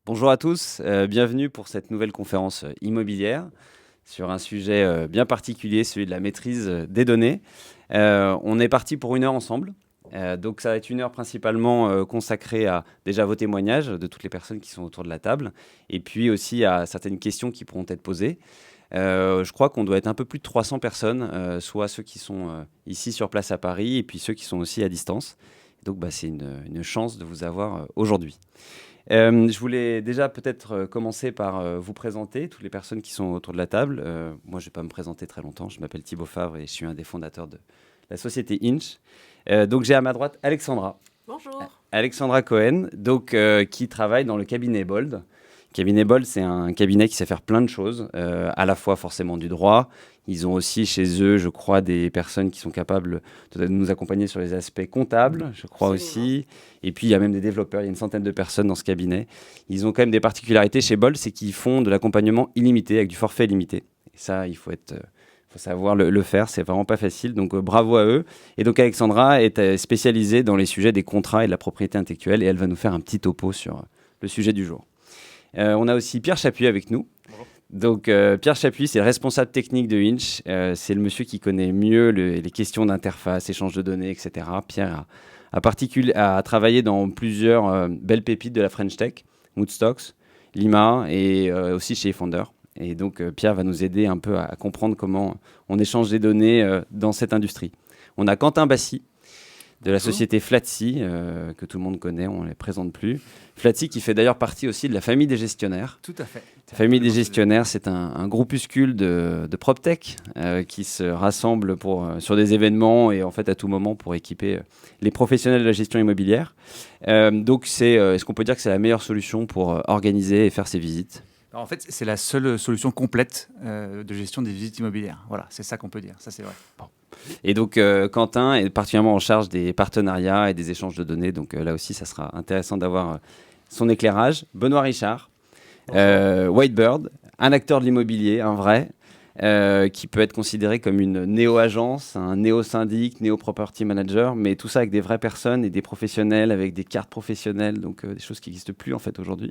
Bonjour à tous, bienvenue pour cette nouvelle conférence immobilière sur un sujet bien particulier, celui de la maîtrise des données. On est parti pour 1 heure ensemble, donc ça va être 1 heure principalement consacrée à déjà vos témoignages de toutes les personnes qui sont autour de la table, et puis aussi à certaines questions qui pourront être posées. Je crois qu'on doit être un peu plus de 300 personnes, soit ceux qui sont ici sur place à Paris, et puis ceux qui sont aussi à distance. Donc c'est une chance de vous avoir aujourd'hui. Je voulais déjà peut-être commencer par vous présenter, toutes les personnes qui sont autour de la table. Moi, je ne vais pas me présenter très longtemps. Je m'appelle Thibaut Favre et je suis un des fondateurs de la société Inch. Donc, j'ai à ma droite Alexandra. Bonjour. Alexandra Cohen, donc, qui travaille dans le cabinet Bold. Cabinet Bold, c'est un cabinet qui sait faire plein de choses, à la fois forcément du droit. Ils ont aussi chez eux, je crois, des personnes qui sont capables de nous accompagner sur les aspects comptables, je crois aussi. Et puis, il y a même des développeurs, il y a une centaine de personnes dans ce cabinet. Ils ont quand même des particularités chez Bold, c'est qu'ils font de l'accompagnement illimité, avec du forfait limité. Et ça, il faut savoir le faire, c'est vraiment pas facile. Donc, bravo à eux. Et donc, Alexandra est spécialisée dans les sujets des contrats et de la propriété intellectuelle, et elle va nous faire un petit topo sur le sujet du jour. On a aussi Pierre Chapuis avec nous. Bonjour. Donc, Pierre Chapuis, c'est le responsable technique de Inch. C'est le monsieur qui connaît mieux les questions d'interface, échange de données, etc. Pierre a travaillé dans plusieurs belles pépites de la French Tech, Woodstocks, Lima et aussi chez Founder. Et donc, Pierre va nous aider un peu à comprendre comment on échange des données dans cette industrie. On a Quentin Bassy, de la société Flatsy, que tout le monde connaît, on ne les présente plus. Flatsy qui fait d'ailleurs partie aussi de la famille des gestionnaires. Tout à fait. La famille des gestionnaires, c'est un groupuscule de PropTech qui se rassemble sur des événements et en fait à tout moment pour équiper les professionnels de la gestion immobilière. Donc est-ce qu'on peut dire que c'est la meilleure solution pour organiser et faire ces visites ? Alors, en fait, c'est la seule solution complète de gestion des visites immobilières. Voilà, c'est ça qu'on peut dire, ça c'est vrai. Bon. Et donc Quentin est particulièrement en charge des partenariats et des échanges de données. Donc là aussi, ça sera intéressant d'avoir son éclairage. Benoît Richard, Whitebird, un acteur de l'immobilier, un vrai, qui peut être considéré comme une néo-agence, un néo-syndic, néo-property manager, mais tout ça avec des vraies personnes et des professionnels, avec des cartes professionnelles, donc des choses qui n'existent plus en fait aujourd'hui.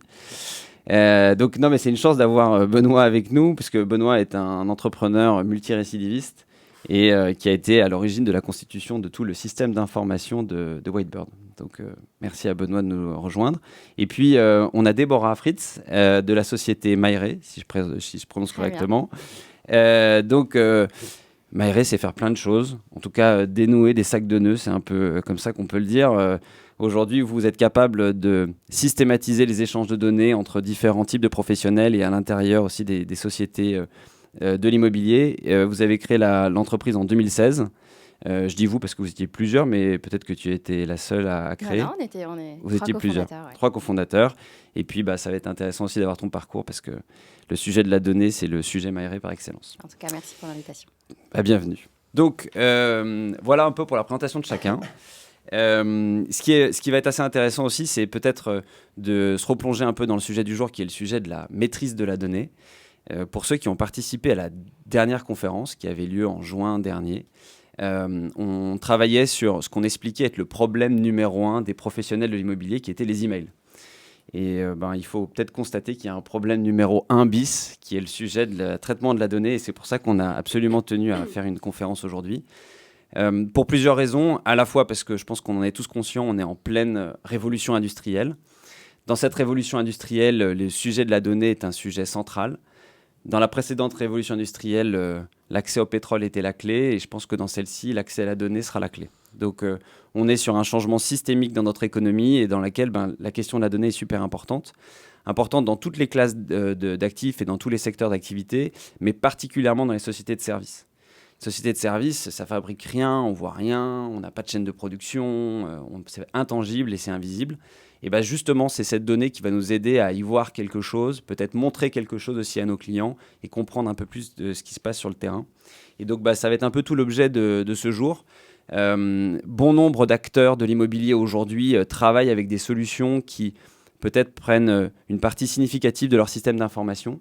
Donc non, mais c'est une chance d'avoir Benoît avec nous, puisque Benoît est un entrepreneur multirécidiviste et qui a été à l'origine de la constitution de tout le système d'information de Whitebird. Donc merci à Benoît de nous rejoindre. Et puis on a Déborah Fritz de la société Maire, si je prononce correctement. Maire, c'est faire plein de choses. En tout cas, dénouer des sacs de nœuds, c'est un peu comme ça qu'on peut le dire. Aujourd'hui, vous êtes capable de systématiser les échanges de données entre différents types de professionnels et à l'intérieur aussi des sociétés de l'immobilier. Vous avez créé l'entreprise en 2016. Je dis vous parce que vous étiez plusieurs, mais peut-être que tu étais la seule à créer. Non, on est vous étiez plusieurs, ouais. 3 cofondateurs. Et puis, ça va être intéressant aussi d'avoir ton parcours parce que le sujet de la donnée, c'est le sujet Maire par excellence. En tout cas, merci pour l'invitation. Bienvenue. Donc, voilà un peu pour la présentation de chacun. Ce qui va être assez intéressant aussi, c'est peut-être de se replonger un peu dans le sujet du jour, qui est le sujet de la maîtrise de la donnée. Pour ceux qui ont participé à la dernière conférence qui avait lieu en juin dernier, on travaillait sur ce qu'on expliquait être le problème numéro 1 des professionnels de l'immobilier, qui étaient les emails. Et il faut peut-être constater qu'il y a un problème numéro 1 bis, qui est le sujet du traitement de la donnée. Et c'est pour ça qu'on a absolument tenu à faire une conférence aujourd'hui. Pour plusieurs raisons, à la fois parce que je pense qu'on en est tous conscients, on est en pleine révolution industrielle. Dans cette révolution industrielle, le sujet de la donnée est un sujet central. Dans la précédente révolution industrielle, l'accès au pétrole était la clé, et je pense que dans celle-ci, l'accès à la donnée sera la clé. Donc on est sur un changement systémique dans notre économie et dans laquelle la question de la donnée est super importante. Importante dans toutes les classes d'actifs et dans tous les secteurs d'activité, mais particulièrement dans les sociétés de services. Société de service, ça fabrique rien, on voit rien, on n'a pas de chaîne de production, c'est intangible et c'est invisible. Et justement, c'est cette donnée qui va nous aider à y voir quelque chose, peut-être montrer quelque chose aussi à nos clients et comprendre un peu plus de ce qui se passe sur le terrain. Et donc, ça va être un peu tout l'objet de ce jour. Bon nombre d'acteurs de l'immobilier aujourd'hui travaillent avec des solutions qui peut-être prennent une partie significative de leur système d'information.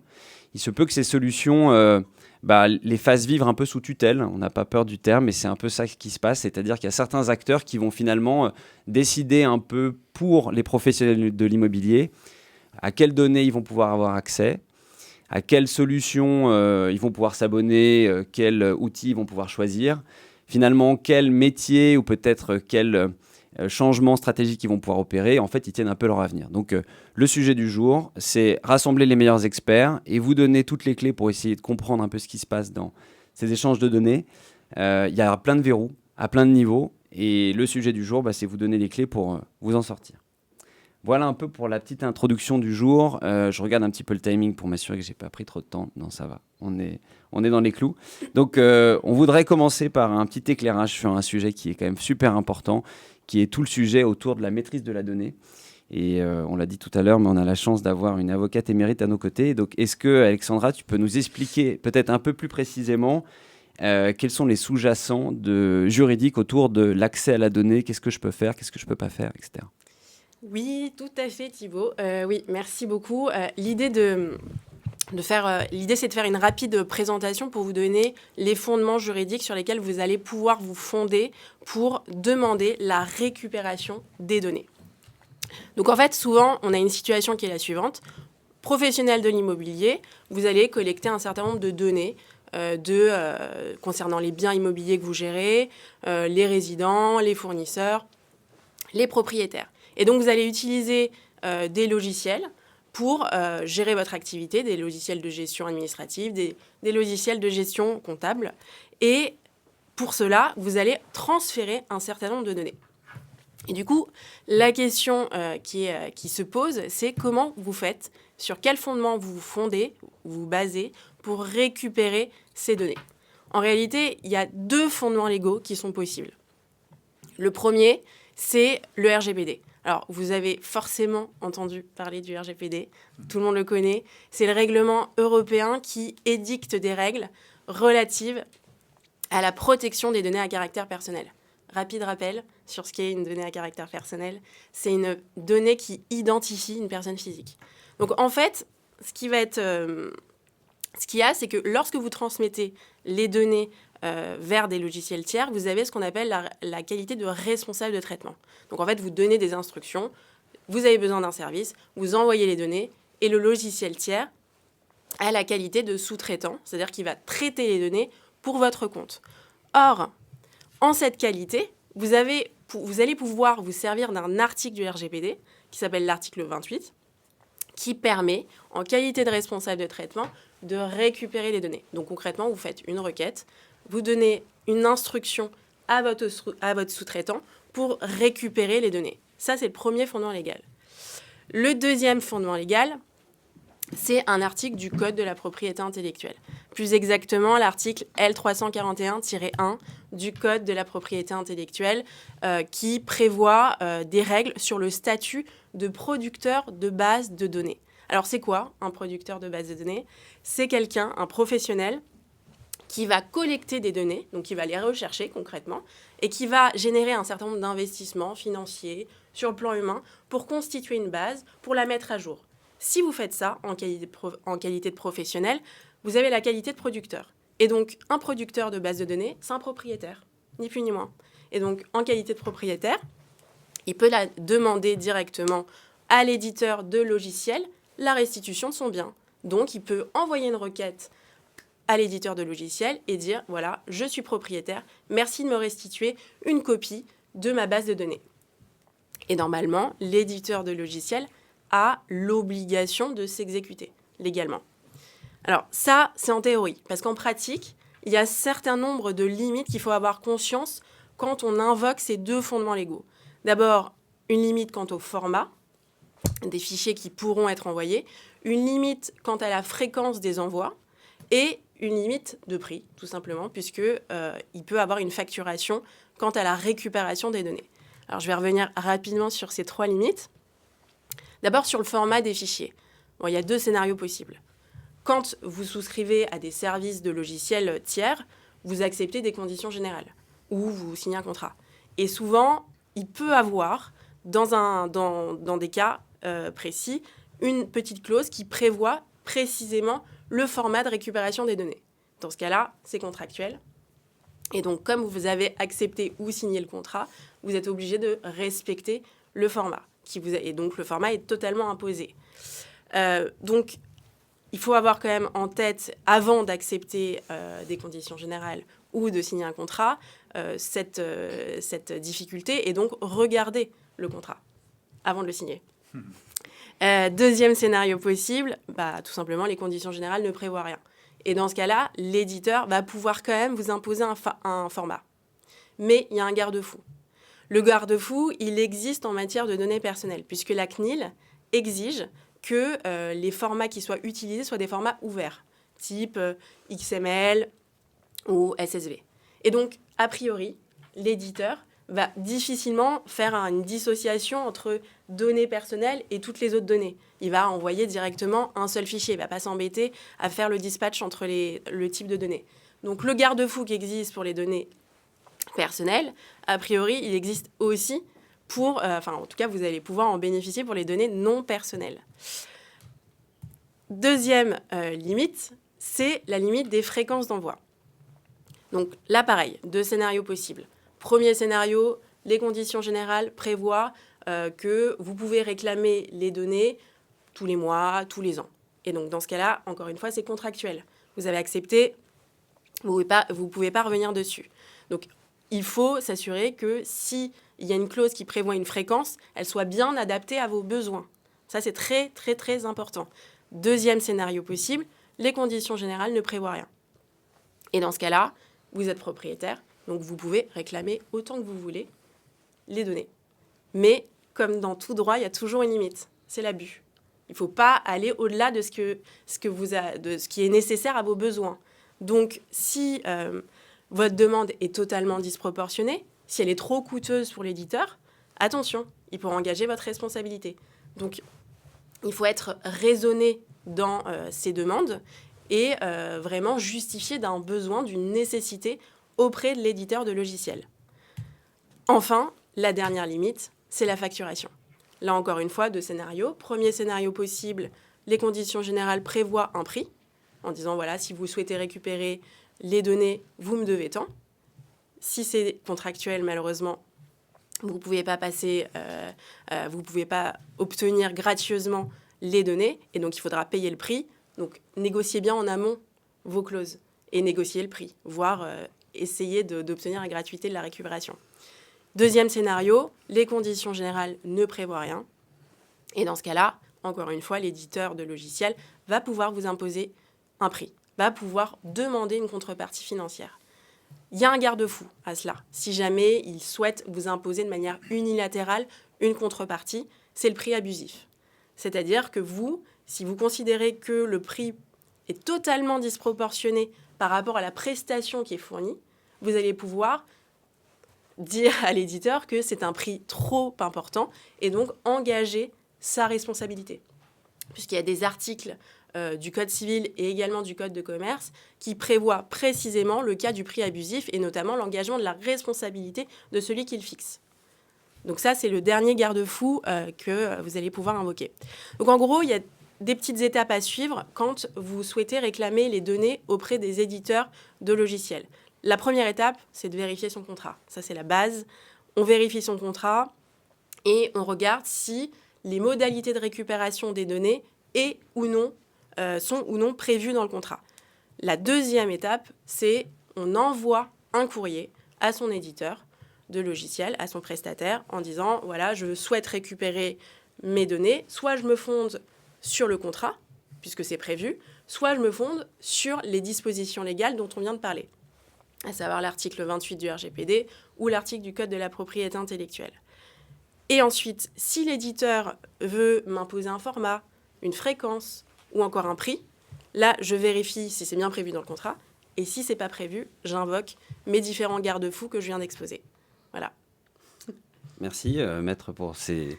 Il se peut que ces solutions les fassent vivre un peu sous tutelle. On n'a pas peur du terme, mais c'est un peu ça qui se passe. C'est-à-dire qu'il y a certains acteurs qui vont finalement décider un peu pour les professionnels de l'immobilier à quelles données ils vont pouvoir avoir accès, à quelles solutions ils vont pouvoir s'abonner, quels outils ils vont pouvoir choisir, finalement quel métier ou peut-être quel changements stratégiques qu'ils vont pouvoir opérer. En fait, ils tiennent un peu leur avenir. Donc, le sujet du jour, c'est rassembler les meilleurs experts et vous donner toutes les clés pour essayer de comprendre un peu ce qui se passe dans ces échanges de données. Il y a plein de verrous à plein de niveaux et le sujet du jour, c'est vous donner les clés pour vous en sortir. Voilà un peu pour la petite introduction du jour. Je regarde un petit peu le timing pour m'assurer que je n'ai pas pris trop de temps. Non, ça va. On est dans les clous. Donc, on voudrait commencer par un petit éclairage sur un sujet qui est quand même super important, qui est tout le sujet autour de la maîtrise de la donnée. Et on l'a dit tout à l'heure, mais on a la chance d'avoir une avocate émérite à nos côtés. Donc, est-ce que, Alexandra, tu peux nous expliquer peut-être un peu plus précisément quels sont les sous-jacents juridiques autour de l'accès à la donnée? Qu'est-ce que je peux faire? Qu'est-ce que je ne peux pas faire, etc. Oui, tout à fait, Thibaut. Oui, merci beaucoup. L'idée, c'est de faire une rapide présentation pour vous donner les fondements juridiques sur lesquels vous allez pouvoir vous fonder pour demander la récupération des données. Donc en fait, souvent, on a une situation qui est la suivante. Professionnel de l'immobilier, vous allez collecter un certain nombre de données concernant les biens immobiliers que vous gérez, les résidents, les fournisseurs, les propriétaires. Et donc, vous allez utiliser des logiciels pour gérer votre activité, des logiciels de gestion administrative, des logiciels de gestion comptable. Et pour cela, vous allez transférer un certain nombre de données. Et du coup, la question qui se pose, c'est comment vous faites, sur quel fondement vous vous fondez, vous vous basez pour récupérer ces données. En réalité, il y a 2 fondements légaux qui sont possibles. Le premier, c'est le RGPD. Alors, vous avez forcément entendu parler du RGPD, tout le monde le connaît. C'est le règlement européen qui édicte des règles relatives à la protection des données à caractère personnel. Rapide rappel sur ce qu'est une donnée à caractère personnel. C'est une donnée qui identifie une personne physique. Donc, en fait, ce qu'il y a, c'est que lorsque vous transmettez les données vers des logiciels tiers, vous avez ce qu'on appelle la qualité de responsable de traitement. Donc en fait, vous donnez des instructions, vous avez besoin d'un service, vous envoyez les données, et le logiciel tiers a la qualité de sous-traitant, c'est-à-dire qu'il va traiter les données pour votre compte. Or, en cette qualité, vous allez pouvoir vous servir d'un article du RGPD, qui s'appelle l'article 28, qui permet, en qualité de responsable de traitement, de récupérer les données. Donc concrètement, vous faites une requête, vous donnez une instruction à votre sous-traitant pour récupérer les données. Ça, c'est le premier fondement légal. Le deuxième fondement légal, c'est un article du Code de la propriété intellectuelle. Plus exactement, l'article L341-1 du Code de la propriété intellectuelle qui prévoit des règles sur le statut de producteur de base de données. Alors, c'est quoi un producteur de base de données? C'est quelqu'un, un professionnel, qui va collecter des données, donc qui va les rechercher concrètement, et qui va générer un certain nombre d'investissements financiers sur le plan humain pour constituer une base, pour la mettre à jour. Si vous faites ça en qualité de professionnel, vous avez la qualité de producteur. Et donc, un producteur de base de données, c'est un propriétaire, ni plus ni moins. Et donc, en qualité de propriétaire, il peut la demander directement à l'éditeur de logiciel la restitution de son bien. Donc, il peut envoyer une requête à l'éditeur de logiciel et dire, voilà, je suis propriétaire, merci de me restituer une copie de ma base de données. Et normalement, l'éditeur de logiciel a l'obligation de s'exécuter légalement. Alors ça, c'est en théorie, parce qu'en pratique, il y a un certain nombre de limites qu'il faut avoir conscience quand on invoque ces 2 fondements légaux. D'abord, une limite quant au format des fichiers qui pourront être envoyés, une limite quant à la fréquence des envois et une limite de prix, tout simplement, puisqu'il peut avoir une facturation quant à la récupération des données. Alors, je vais revenir rapidement sur ces 3 limites. D'abord, sur le format des fichiers. Bon, il y a 2 scénarios possibles. Quand vous souscrivez à des services de logiciels tiers, vous acceptez des conditions générales ou vous signez un contrat. Et souvent, il peut avoir, dans des cas précis, une petite clause qui prévoit précisément le format de récupération des données. Dans ce cas-là, c'est contractuel. Et donc, comme vous avez accepté ou signé le contrat, vous êtes obligé de respecter le format. et donc le format est totalement imposé. Donc, il faut avoir quand même en tête, avant d'accepter des conditions générales ou de signer un contrat, cette difficulté, et donc regarder le contrat avant de le signer. Deuxième scénario possible, tout simplement, les conditions générales ne prévoient rien. Et dans ce cas-là, l'éditeur va pouvoir quand même vous imposer un format. Mais il y a un garde-fou. Le garde-fou, il existe en matière de données personnelles, puisque la CNIL exige que les formats qui soient utilisés soient des formats ouverts, type XML ou SSV. Et donc, a priori, l'éditeur va difficilement faire une dissociation entre données personnelles et toutes les autres données. Il va envoyer directement un seul fichier. Il ne va pas s'embêter à faire le dispatch entre le type de données. Donc, le garde-fou qui existe pour les données personnelles, a priori, il existe aussi pour... en tout cas, vous allez pouvoir en bénéficier pour les données non personnelles. Deuxième limite, c'est la limite des fréquences d'envoi. Donc là, pareil, 2 scénarios possibles. Premier scénario, les conditions générales prévoient que vous pouvez réclamer les données tous les mois, tous les ans. Et donc dans ce cas-là, encore une fois, c'est contractuel. Vous avez accepté, vous ne pouvez pas revenir dessus. Donc il faut s'assurer que s'il y a une clause qui prévoit une fréquence, elle soit bien adaptée à vos besoins. Ça, c'est très, très, très important. Deuxième scénario possible, les conditions générales ne prévoient rien. Et dans ce cas-là, vous êtes propriétaire, donc vous pouvez réclamer autant que vous voulez les données. Mais comme dans tout droit, il y a toujours une limite, c'est l'abus. Il ne faut pas aller au-delà de ce qui est nécessaire à vos besoins. Donc, si votre demande est totalement disproportionnée, si elle est trop coûteuse pour l'éditeur, attention, il pourra engager votre responsabilité. Donc, il faut être raisonné dans ces demandes et vraiment justifier d'un besoin, d'une nécessité auprès de l'éditeur de logiciel. Enfin, la dernière limite, c'est la facturation. Là, encore une fois, 2 scénarios. Premier scénario possible, les conditions générales prévoient un prix, en disant, voilà, si vous souhaitez récupérer les données, vous me devez tant. Si c'est contractuel, malheureusement, vous ne pouvez pas obtenir gracieusement les données, et donc il faudra payer le prix. Donc, négociez bien en amont vos clauses et négociez le prix, voire essayer d'obtenir la gratuité de la récupération. Deuxième scénario, les conditions générales ne prévoient rien. Et dans ce cas-là, encore une fois, l'éditeur de logiciel va pouvoir vous imposer un prix, va pouvoir demander une contrepartie financière. Il y a un garde-fou à cela. Si jamais il souhaite vous imposer de manière unilatérale une contrepartie, c'est le prix abusif. C'est-à-dire que vous, si vous considérez que le prix est totalement disproportionné par rapport à la prestation qui est fournie, vous allez pouvoir dire à l'éditeur que c'est un prix trop important et donc engager sa responsabilité. Puisqu'il y a des articles du Code civil et également du Code de commerce qui prévoient précisément le cas du prix abusif et notamment l'engagement de la responsabilité de celui qui le fixe. Donc ça, c'est le dernier garde-fou que vous allez pouvoir invoquer. Donc en gros, il y a des petites étapes à suivre quand vous souhaitez réclamer les données auprès des éditeurs de logiciels. La première étape, c'est de vérifier son contrat. Ça, c'est la base. On vérifie son contrat et on regarde si les modalités de récupération des données sont ou non prévues dans le contrat. La deuxième étape, c'est on envoie un courrier à son éditeur de logiciel, à son prestataire, en disant, voilà, je souhaite récupérer mes données. Soit je me fonde sur le contrat, puisque c'est prévu, soit je me fonde sur les dispositions légales dont on vient de parler, à savoir l'article 28 du RGPD ou l'article du Code de la propriété intellectuelle. Et ensuite, si l'éditeur veut m'imposer un format, une fréquence ou encore un prix, là, je vérifie si c'est bien prévu dans le contrat. Et si ce n'est pas prévu, j'invoque mes différents garde-fous que je viens d'exposer. Voilà. Merci, Maître, pour ces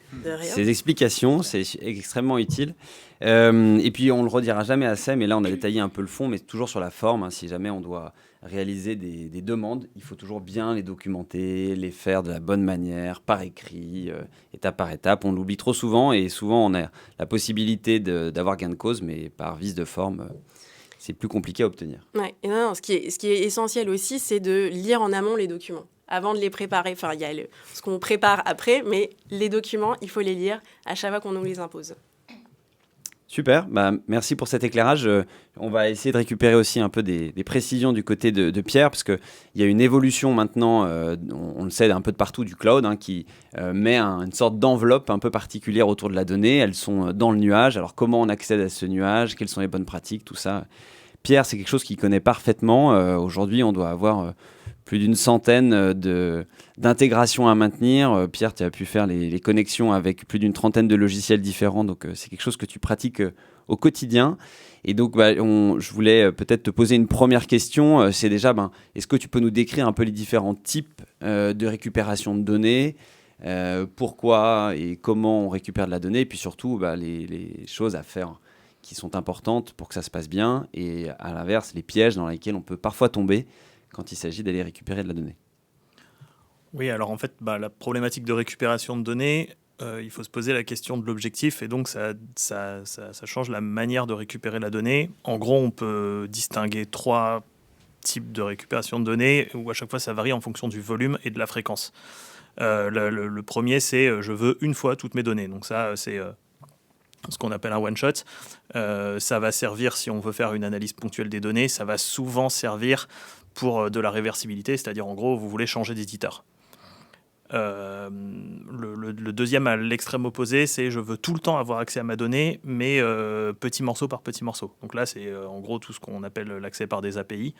explications. C'est extrêmement utile. Et puis, on ne le redira jamais assez, mais là, on a détaillé un peu le fond, mais toujours sur la forme. Hein, si jamais on doit réaliser des demandes, il faut toujours bien les documenter, les faire de la bonne manière, par écrit, étape par étape. On l'oublie trop souvent, et souvent, on a la possibilité d'avoir gain de cause, mais par vice de forme, c'est plus compliqué à obtenir. Ouais. Et non, ce qui est essentiel aussi, c'est de lire en amont les documents. avant de les préparer. Enfin, il y a ce qu'on prépare après, mais les documents, il faut les lire à chaque fois qu'on nous les impose. Super, merci pour cet éclairage. On va essayer de récupérer aussi un peu des précisions du côté de Pierre, parce qu'il y a une évolution maintenant, on le sait un peu de partout, du cloud, qui met une sorte d'enveloppe un peu particulière autour de la donnée. Elles sont dans le nuage. Alors comment on accède à ce nuage? Quelles sont les bonnes pratiques? Tout ça. Pierre, c'est quelque chose qu'il connaît parfaitement. Aujourd'hui, on doit avoir plus d'une centaine d'intégrations à maintenir. Pierre, tu as pu faire les connexions avec plus d'une trentaine de logiciels différents. Donc, c'est quelque chose que tu pratiques au quotidien. Et donc, je voulais peut-être te poser une première question. C'est déjà, est-ce que tu peux nous décrire un peu les différents types de récupération de données, pourquoi et comment on récupère de la donnée, et puis surtout, les choses à faire qui sont importantes pour que ça se passe bien, et à l'inverse, les pièges dans lesquels on peut parfois tomber quand il s'agit d'aller récupérer de la donnée. Oui, alors en fait, la problématique de récupération de données, il faut se poser la question de l'objectif, et donc ça change la manière de récupérer la donnée. En gros, on peut distinguer 3 types de récupération de données, où à chaque fois ça varie en fonction du volume et de la fréquence. Le premier, c'est je veux une fois toutes mes données. Donc ça, c'est ce qu'on appelle un one-shot. Ça va servir si on veut faire une analyse ponctuelle des données. Ça va souvent servir pour de la réversibilité, c'est-à-dire en gros, vous voulez changer d'éditeur. Le deuxième à l'extrême opposé, c'est je veux tout le temps avoir accès à ma donnée, mais petit morceau par petit morceau. Donc là, c'est en gros tout ce qu'on appelle l'accès par des API.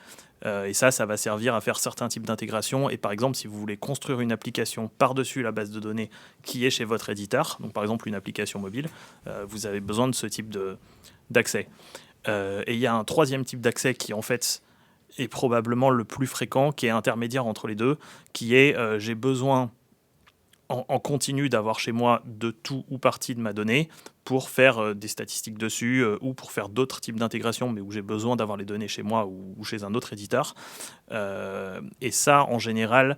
Et ça va servir à faire certains types d'intégration. Et par exemple, si vous voulez construire une application par-dessus la base de données qui est chez votre éditeur, donc par exemple une application mobile, vous avez besoin de ce type d'accès. Et il y a un troisième type d'accès qui, en fait, est probablement le plus fréquent, qui est intermédiaire entre les deux, qui est j'ai besoin en continu d'avoir chez moi de tout ou partie de ma donnée pour faire des statistiques dessus ou pour faire d'autres types d'intégration, mais où j'ai besoin d'avoir les données chez moi ou chez un autre éditeur. Et ça, en général,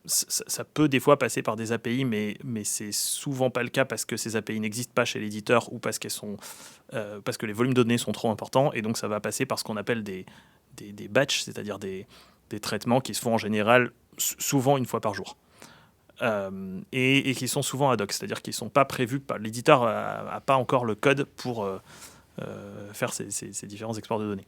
ça peut des fois passer par des API, mais c'est souvent pas le cas parce que ces API n'existent pas chez l'éditeur ou parce que les volumes de données sont trop importants, et donc ça va passer par ce qu'on appelle des batchs, c'est-à-dire des traitements qui se font en général souvent une fois par jour. Et qui sont souvent ad hoc, c'est-à-dire qu'ils ne sont pas prévus, l'éditeur n'a pas encore le code pour faire ces différents exports de données.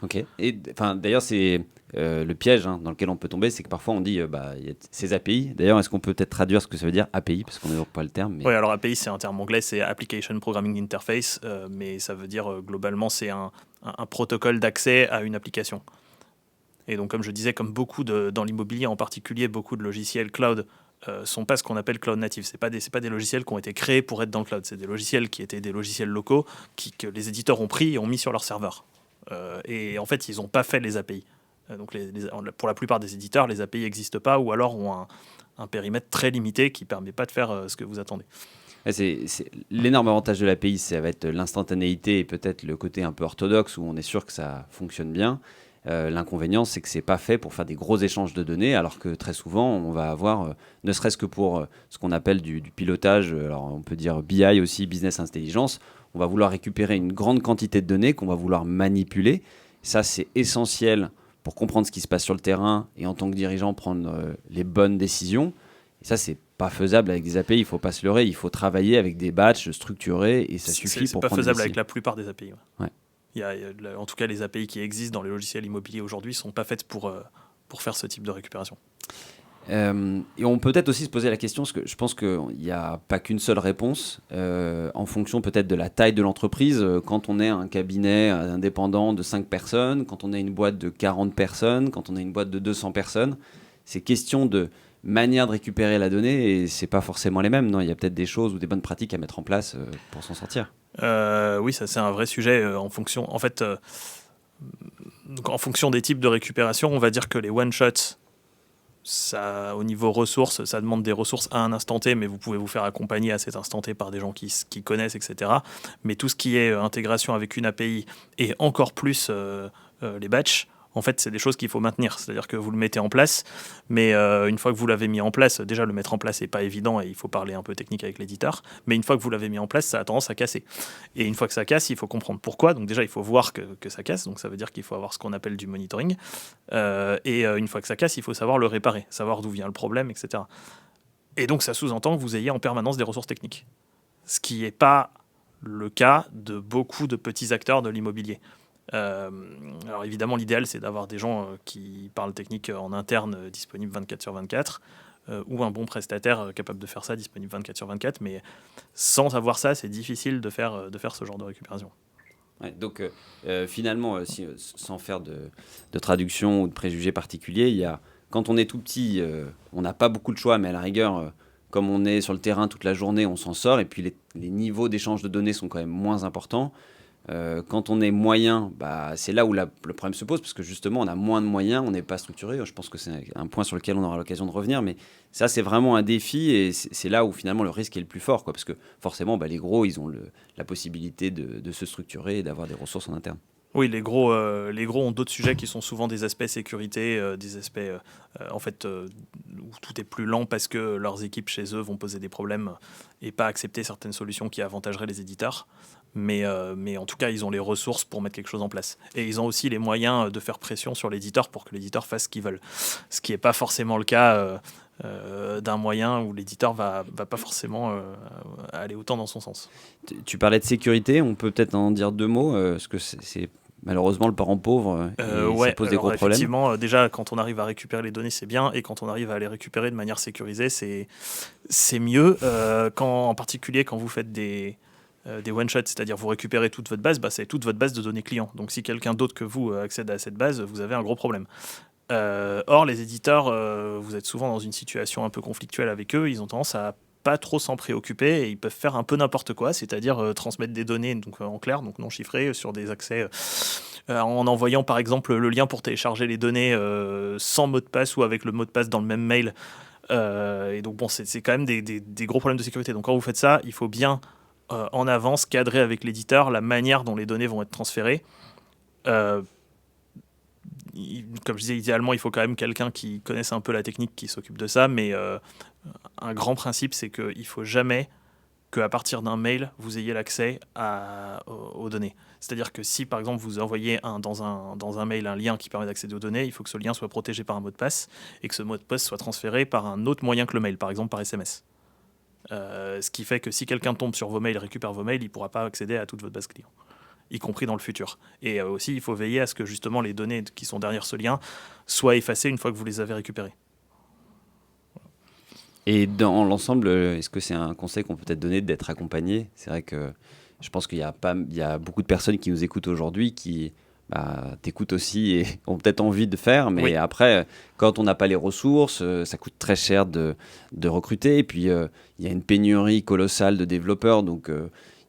Ok. Et d'ailleurs, c'est le piège dans lequel on peut tomber, c'est que parfois on dit il y a ces API. D'ailleurs, est-ce qu'on peut peut-être traduire ce que ça veut dire API, parce qu'on n'évoque pas le terme. Mais... Oui, alors API, c'est un terme anglais, c'est Application Programming Interface, mais ça veut dire globalement, c'est un protocole d'accès à une application. Et donc, comme je disais, comme beaucoup dans l'immobilier en particulier, beaucoup de logiciels cloud sont pas ce qu'on appelle cloud native. C'est pas des logiciels qui ont été créés pour être dans le cloud. C'est des logiciels qui étaient des logiciels locaux que les éditeurs ont pris et ont mis sur leur serveur. Et en fait, ils n'ont pas fait les API. Donc, pour la plupart des éditeurs, les API n'existent pas, ou alors ont un périmètre très limité qui ne permet pas de faire ce que vous attendez. C'est l'énorme avantage de l'API, ça va être l'instantanéité et peut-être le côté un peu orthodoxe où on est sûr que ça fonctionne bien. L'inconvénient, c'est que c'est pas fait pour faire des gros échanges de données, alors que très souvent, on va avoir, ne serait-ce que pour ce qu'on appelle du pilotage, alors on peut dire BI aussi, Business Intelligence, on va vouloir récupérer une grande quantité de données qu'on va vouloir manipuler. Ça, c'est essentiel pour comprendre ce qui se passe sur le terrain et en tant que dirigeant, prendre les bonnes décisions. Et ça, c'est pas faisable avec des API, il faut pas se leurrer, il faut travailler avec des batchs structurés et ça suffit pour prendre des décisions. C'est pas faisable avec la plupart des API. Ouais. En tout cas, les API qui existent dans les logiciels immobiliers aujourd'hui ne sont pas faites pour faire ce type de récupération. Et on peut peut-être aussi se poser la question, parce que je pense qu'il n'y a pas qu'une seule réponse, en fonction peut-être de la taille de l'entreprise. Quand on est un cabinet indépendant de 5 personnes, quand on est une boîte de 40 personnes, quand on est une boîte de 200 personnes, c'est question de manière de récupérer la donnée et c'est pas forcément les mêmes. Non, il y a peut-être des choses ou des bonnes pratiques à mettre en place pour s'en sortir. Oui, ça c'est un vrai sujet en fonction des types de récupération. On va dire que les one-shots, ça, au niveau ressources, ça demande des ressources à un instant T, mais vous pouvez vous faire accompagner à cet instant T par des gens qui connaissent, etc. Mais tout ce qui est intégration avec une API et encore plus les batchs, en fait, c'est des choses qu'il faut maintenir. C'est-à-dire que vous le mettez en place, mais une fois que vous l'avez mis en place, déjà le mettre en place n'est pas évident et il faut parler un peu technique avec l'éditeur. Mais une fois que vous l'avez mis en place, ça a tendance à casser. Et une fois que ça casse, il faut comprendre pourquoi. Donc déjà, il faut voir que ça casse. Donc ça veut dire qu'il faut avoir ce qu'on appelle du monitoring. Et une fois que ça casse, il faut savoir le réparer, savoir d'où vient le problème, etc. Et donc ça sous-entend que vous ayez en permanence des ressources techniques. Ce qui n'est pas le cas de beaucoup de petits acteurs de l'immobilier. Alors évidemment, l'idéal, c'est d'avoir des gens qui parlent technique en interne, disponibles 24/24, ou un bon prestataire capable de faire ça, disponible 24/24. Mais sans avoir ça, c'est difficile de faire ce genre de récupération. Ouais, donc finalement, sans faire de traduction ou de préjugés particuliers, quand on est tout petit, on n'a pas beaucoup de choix, mais à la rigueur, comme on est sur le terrain toute la journée, on s'en sort, et puis les niveaux d'échange de données sont quand même moins importants. Quand on est moyen, c'est là où le problème se pose, parce que justement, on a moins de moyens, on n'est pas structuré. Je pense que c'est un point sur lequel on aura l'occasion de revenir, mais ça, c'est vraiment un défi, et c'est là où finalement le risque est le plus fort, parce que forcément, les gros, ils ont la possibilité de se structurer et d'avoir des ressources en interne. Oui, les gros ont d'autres sujets qui sont souvent des aspects sécurité, des aspects où tout est plus lent parce que leurs équipes chez eux vont poser des problèmes et pas accepter certaines solutions qui avantageraient les éditeurs. Mais en tout cas, ils ont les ressources pour mettre quelque chose en place. Et ils ont aussi les moyens de faire pression sur l'éditeur pour que l'éditeur fasse ce qu'ils veulent. Ce qui n'est pas forcément le cas d'un moyen où l'éditeur va pas forcément aller autant dans son sens. Tu parlais de sécurité, on peut peut-être en dire deux mots, parce que c'est malheureusement le parent pauvre, ça pose des gros problèmes. Effectivement, déjà, quand on arrive à récupérer les données, c'est bien, et quand on arrive à les récupérer de manière sécurisée, c'est mieux. En particulier, quand vous faites des one-shots, c'est-à-dire vous récupérez toute votre base, c'est toute votre base de données clients. Donc si quelqu'un d'autre que vous accède à cette base, vous avez un gros problème. Or, les éditeurs, vous êtes souvent dans une situation un peu conflictuelle avec eux, ils ont tendance à pas trop s'en préoccuper, et ils peuvent faire un peu n'importe quoi, c'est-à-dire transmettre des données en clair, donc non chiffrées, sur des accès, en envoyant par exemple le lien pour télécharger les données sans mot de passe ou avec le mot de passe dans le même mail. Et donc c'est quand même des gros problèmes de sécurité. Donc quand vous faites ça, il faut bien en avance cadrer avec l'éditeur la manière dont les données vont être transférées. Comme je disais, idéalement, il faut quand même quelqu'un qui connaisse un peu la technique, qui s'occupe de ça, mais un grand principe, c'est qu'il ne faut jamais qu'à partir d'un mail, vous ayez l'accès aux données. C'est-à-dire que si, par exemple, vous envoyez dans un mail un lien qui permet d'accéder aux données, il faut que ce lien soit protégé par un mot de passe, et que ce mot de passe soit transféré par un autre moyen que le mail, par exemple par SMS. Ce qui fait que si quelqu'un tombe sur vos mails, récupère vos mails, il ne pourra pas accéder à toute votre base client, y compris dans le futur. Et aussi, il faut veiller à ce que justement les données qui sont derrière ce lien soient effacées une fois que vous les avez récupérées. Et dans l'ensemble, est-ce que c'est un conseil qu'on peut peut-être donner d'être accompagné ? C'est vrai que je pense qu'il y a beaucoup de personnes qui nous écoutent aujourd'hui qui t'écoutent aussi et ont peut-être envie de faire, mais après, quand on n'a pas les ressources, ça coûte très cher de recruter, et puis il y a une pénurie colossale de développeurs, donc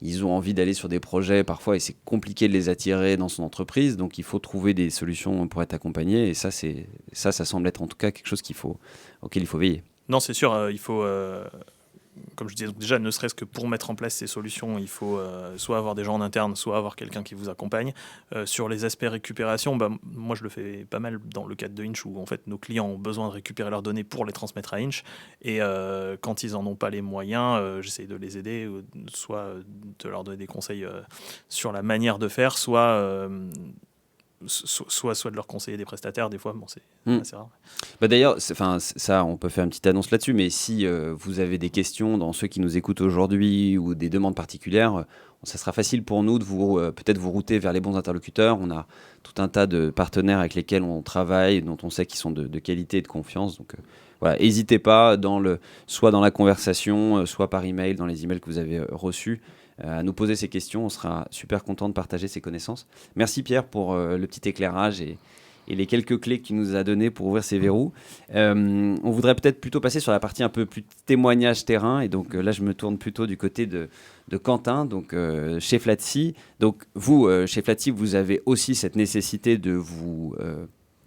ils ont envie d'aller sur des projets parfois, et c'est compliqué de les attirer dans son entreprise, donc il faut trouver des solutions pour être accompagné, et ça semble être en tout cas quelque chose auquel il faut veiller. Non, c'est sûr, il faut, comme je disais, donc déjà, ne serait-ce que pour mettre en place ces solutions, il faut soit avoir des gens en interne, soit avoir quelqu'un qui vous accompagne. Sur les aspects récupération, moi je le fais pas mal dans le cadre de Inch, où en fait nos clients ont besoin de récupérer leurs données pour les transmettre à Inch, et quand ils n'en ont pas les moyens, j'essaie de les aider, soit de leur donner des conseils sur la manière de faire, soit de leur conseiller des prestataires. Des fois, c'est assez rare. D'ailleurs, ça, on peut faire une petite annonce là-dessus, mais si vous avez des questions dans ceux qui nous écoutent aujourd'hui ou des demandes particulières, ça sera facile pour nous de peut-être vous router vers les bons interlocuteurs. On a tout un tas de partenaires avec lesquels on travaille, dont on sait qu'ils sont de qualité et de confiance. Donc voilà, n'hésitez pas, soit dans la conversation, soit par email, dans les emails que vous avez reçus, à nous poser ces questions. On sera super content de partager ces connaissances. Merci Pierre pour le petit éclairage et les quelques clés que tu nous as données pour ouvrir ces verrous. On voudrait peut-être plutôt passer sur la partie un peu plus témoignage terrain, et donc là je me tourne plutôt du côté de Quentin, donc chez Flatsy. Donc vous, chez Flatsy, vous avez aussi cette nécessité de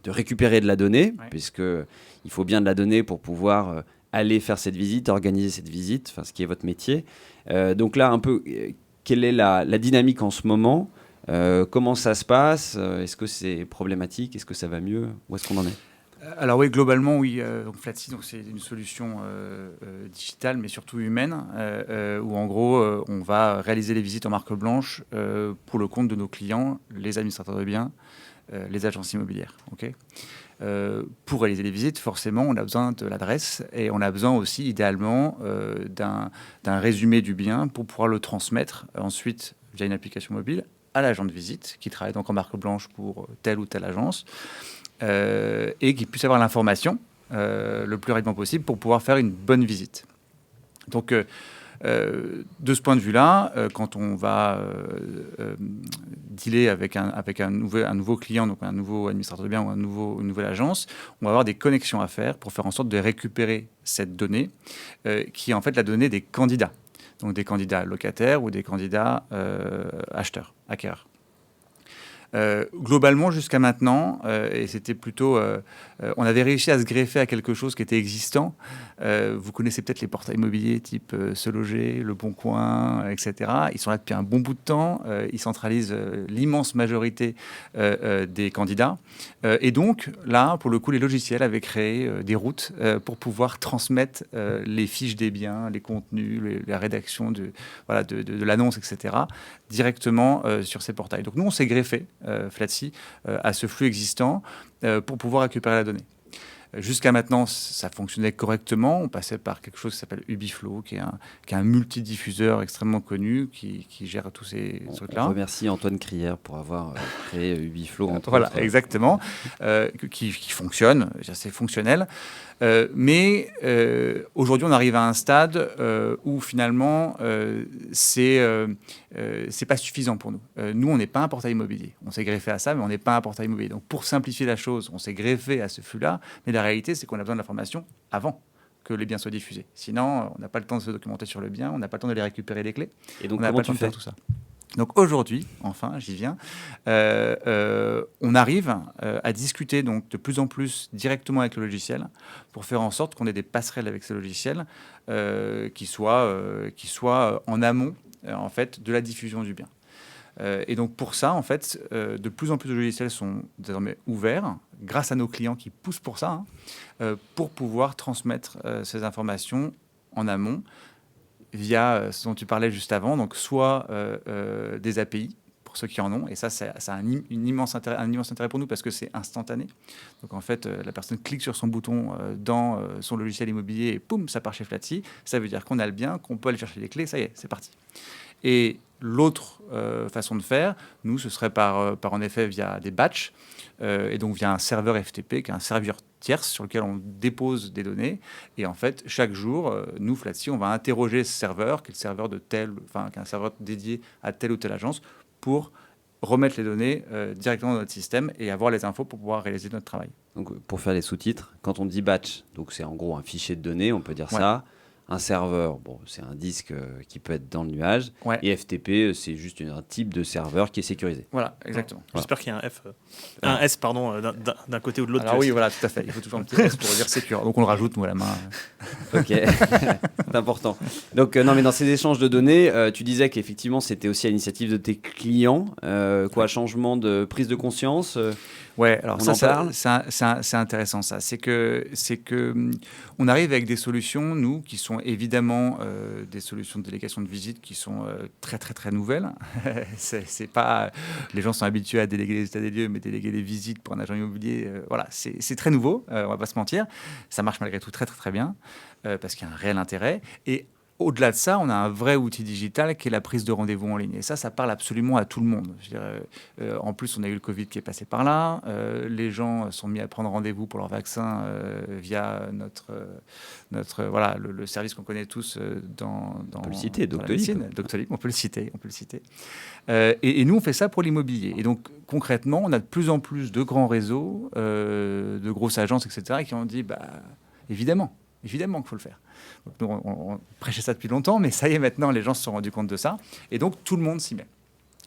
récupérer de la donnée, puisqu'il faut bien de la donnée pour pouvoir aller faire cette visite, organiser cette visite, ce qui est votre métier. Donc là, un peu, quelle est la dynamique en ce moment ? Comment ça se passe? Est-ce que c'est problématique? Est-ce que ça va mieux? Où est-ce qu'on en est? Alors oui, globalement, oui. Donc Flatsi, donc c'est une solution digitale, mais surtout humaine, où en gros, on va réaliser les visites en marque blanche pour le compte de nos clients, les administrateurs de biens, les agences immobilières. Ok. Pour réaliser les visites, forcément, on a besoin de l'adresse et on a besoin aussi, idéalement, d'un résumé du bien pour pouvoir le transmettre ensuite via une application mobile à l'agent de visite qui travaille donc en marque blanche pour telle ou telle agence. Et qu'ils puissent avoir l'information le plus rapidement possible pour pouvoir faire une bonne visite. Donc, de ce point de vue-là, quand on va dealer avec un nouveau client, donc un nouveau administrateur de biens ou une nouvelle agence, on va avoir des connexions à faire pour faire en sorte de récupérer cette donnée, qui est en fait la donnée des candidats. Donc des candidats locataires ou des candidats acheteurs, acquéreurs. Globalement, jusqu'à maintenant, et c'était plutôt... on avait réussi à se greffer à quelque chose qui était existant. Vous connaissez peut-être les portails immobiliers type Se Loger, Le Bon Coin, etc. Ils sont là depuis un bon bout de temps. Ils centralisent l'immense majorité des candidats. Et donc, là, pour le coup, les logiciels avaient créé des routes pour pouvoir transmettre les fiches des biens, les contenus, la rédaction de l'annonce, etc., directement sur ces portails. Donc, nous, on s'est greffé Flatsi à ce flux existant pour pouvoir récupérer la donnée. Jusqu'à maintenant, ça fonctionnait correctement. On passait par quelque chose qui s'appelle Ubiflow, qui est un multidiffuseur extrêmement connu qui gère tous ces trucs-là. On remercie Antoine Crière pour avoir créé Ubiflow. Voilà, exactement, qui fonctionne, c'est fonctionnel. Mais aujourd'hui, on arrive à un stade où finalement, c'est pas suffisant pour nous. Nous, on n'est pas un portail immobilier. On s'est greffé à ça, mais on n'est pas un portail immobilier. Donc, pour simplifier la chose, on s'est greffé à ce flux-là. Mais la réalité, c'est qu'on a besoin de l'information avant que les biens soient diffusés. Sinon, on n'a pas le temps de se documenter sur le bien, on n'a pas le temps de les récupérer les clés. Et donc, on n'a pas le temps de faire tout ça. Donc aujourd'hui, enfin, j'y viens, on arrive à discuter donc de plus en plus directement avec le logiciel pour faire en sorte qu'on ait des passerelles avec ce logiciel qui soient en amont en fait de la diffusion du bien. Et donc pour ça, en fait, de plus en plus de logiciels sont désormais ouverts grâce à nos clients qui poussent pour ça, pour pouvoir transmettre ces informations en amont via ce dont tu parlais juste avant, donc soit des API pour ceux qui en ont, et ça a un immense intérêt pour nous parce que c'est instantané. Donc en fait, la personne clique sur son bouton dans son logiciel immobilier et poum, ça part chez Flatsi. Ça veut dire qu'on a le bien, qu'on peut aller chercher les clés, ça y est, c'est parti. Et l'autre façon de faire, nous, ce serait par en effet via des batchs, et donc via un serveur FTP, qui est un serveur tierce sur lequel on dépose des données. Et en fait, chaque jour, nous, Flatsi, on va interroger ce serveur, qui est le serveur qui est un serveur dédié à telle ou telle agence, pour remettre les données directement dans notre système et avoir les infos pour pouvoir réaliser notre travail. Donc, pour faire les sous-titres, quand on dit batch, donc c'est en gros un fichier de données, on peut dire ça. Un serveur, bon, c'est un disque qui peut être dans le nuage. Ouais. Et FTP, c'est juste un type de serveur qui est sécurisé. Voilà, exactement. J'espère qu'il y a un S d'un côté ou de l'autre. Alors oui, voilà, tout à fait. Il faut toujours un petit S pour dire sécure. Donc on le rajoute, nous, à la main. Ok, c'est important. Donc, non, mais dans ces échanges de données, tu disais qu'effectivement, c'était aussi à l'initiative de tes clients. Changement de prise de conscience Ouais, alors c'est intéressant ça. C'est que on arrive avec des solutions, nous, qui sont évidemment des solutions de délégation de visite qui sont très très très nouvelles. c'est pas, les gens sont habitués à déléguer les états des lieux, mais déléguer les visites pour un agent immobilier, voilà, c'est très nouveau. On va pas se mentir. Ça marche malgré tout très très très bien parce qu'il y a un réel intérêt. Et au-delà de ça, on a un vrai outil digital qui est la prise de rendez-vous en ligne. Et ça parle absolument à tout le monde. Je dirais, en plus, on a eu le Covid qui est passé par là. Les gens sont mis à prendre rendez-vous pour leur vaccin via le service qu'on connaît tous dans on peut le citer, Doctolib, on peut le citer. Et nous, on fait ça pour l'immobilier. Et donc, concrètement, on a de plus en plus de grands réseaux, de grosses agences, etc., qui ont dit, évidemment qu'il faut le faire. Donc, nous, on prêchait ça depuis longtemps, mais ça y est, maintenant, les gens se sont rendus compte de ça. Et donc, tout le monde s'y met.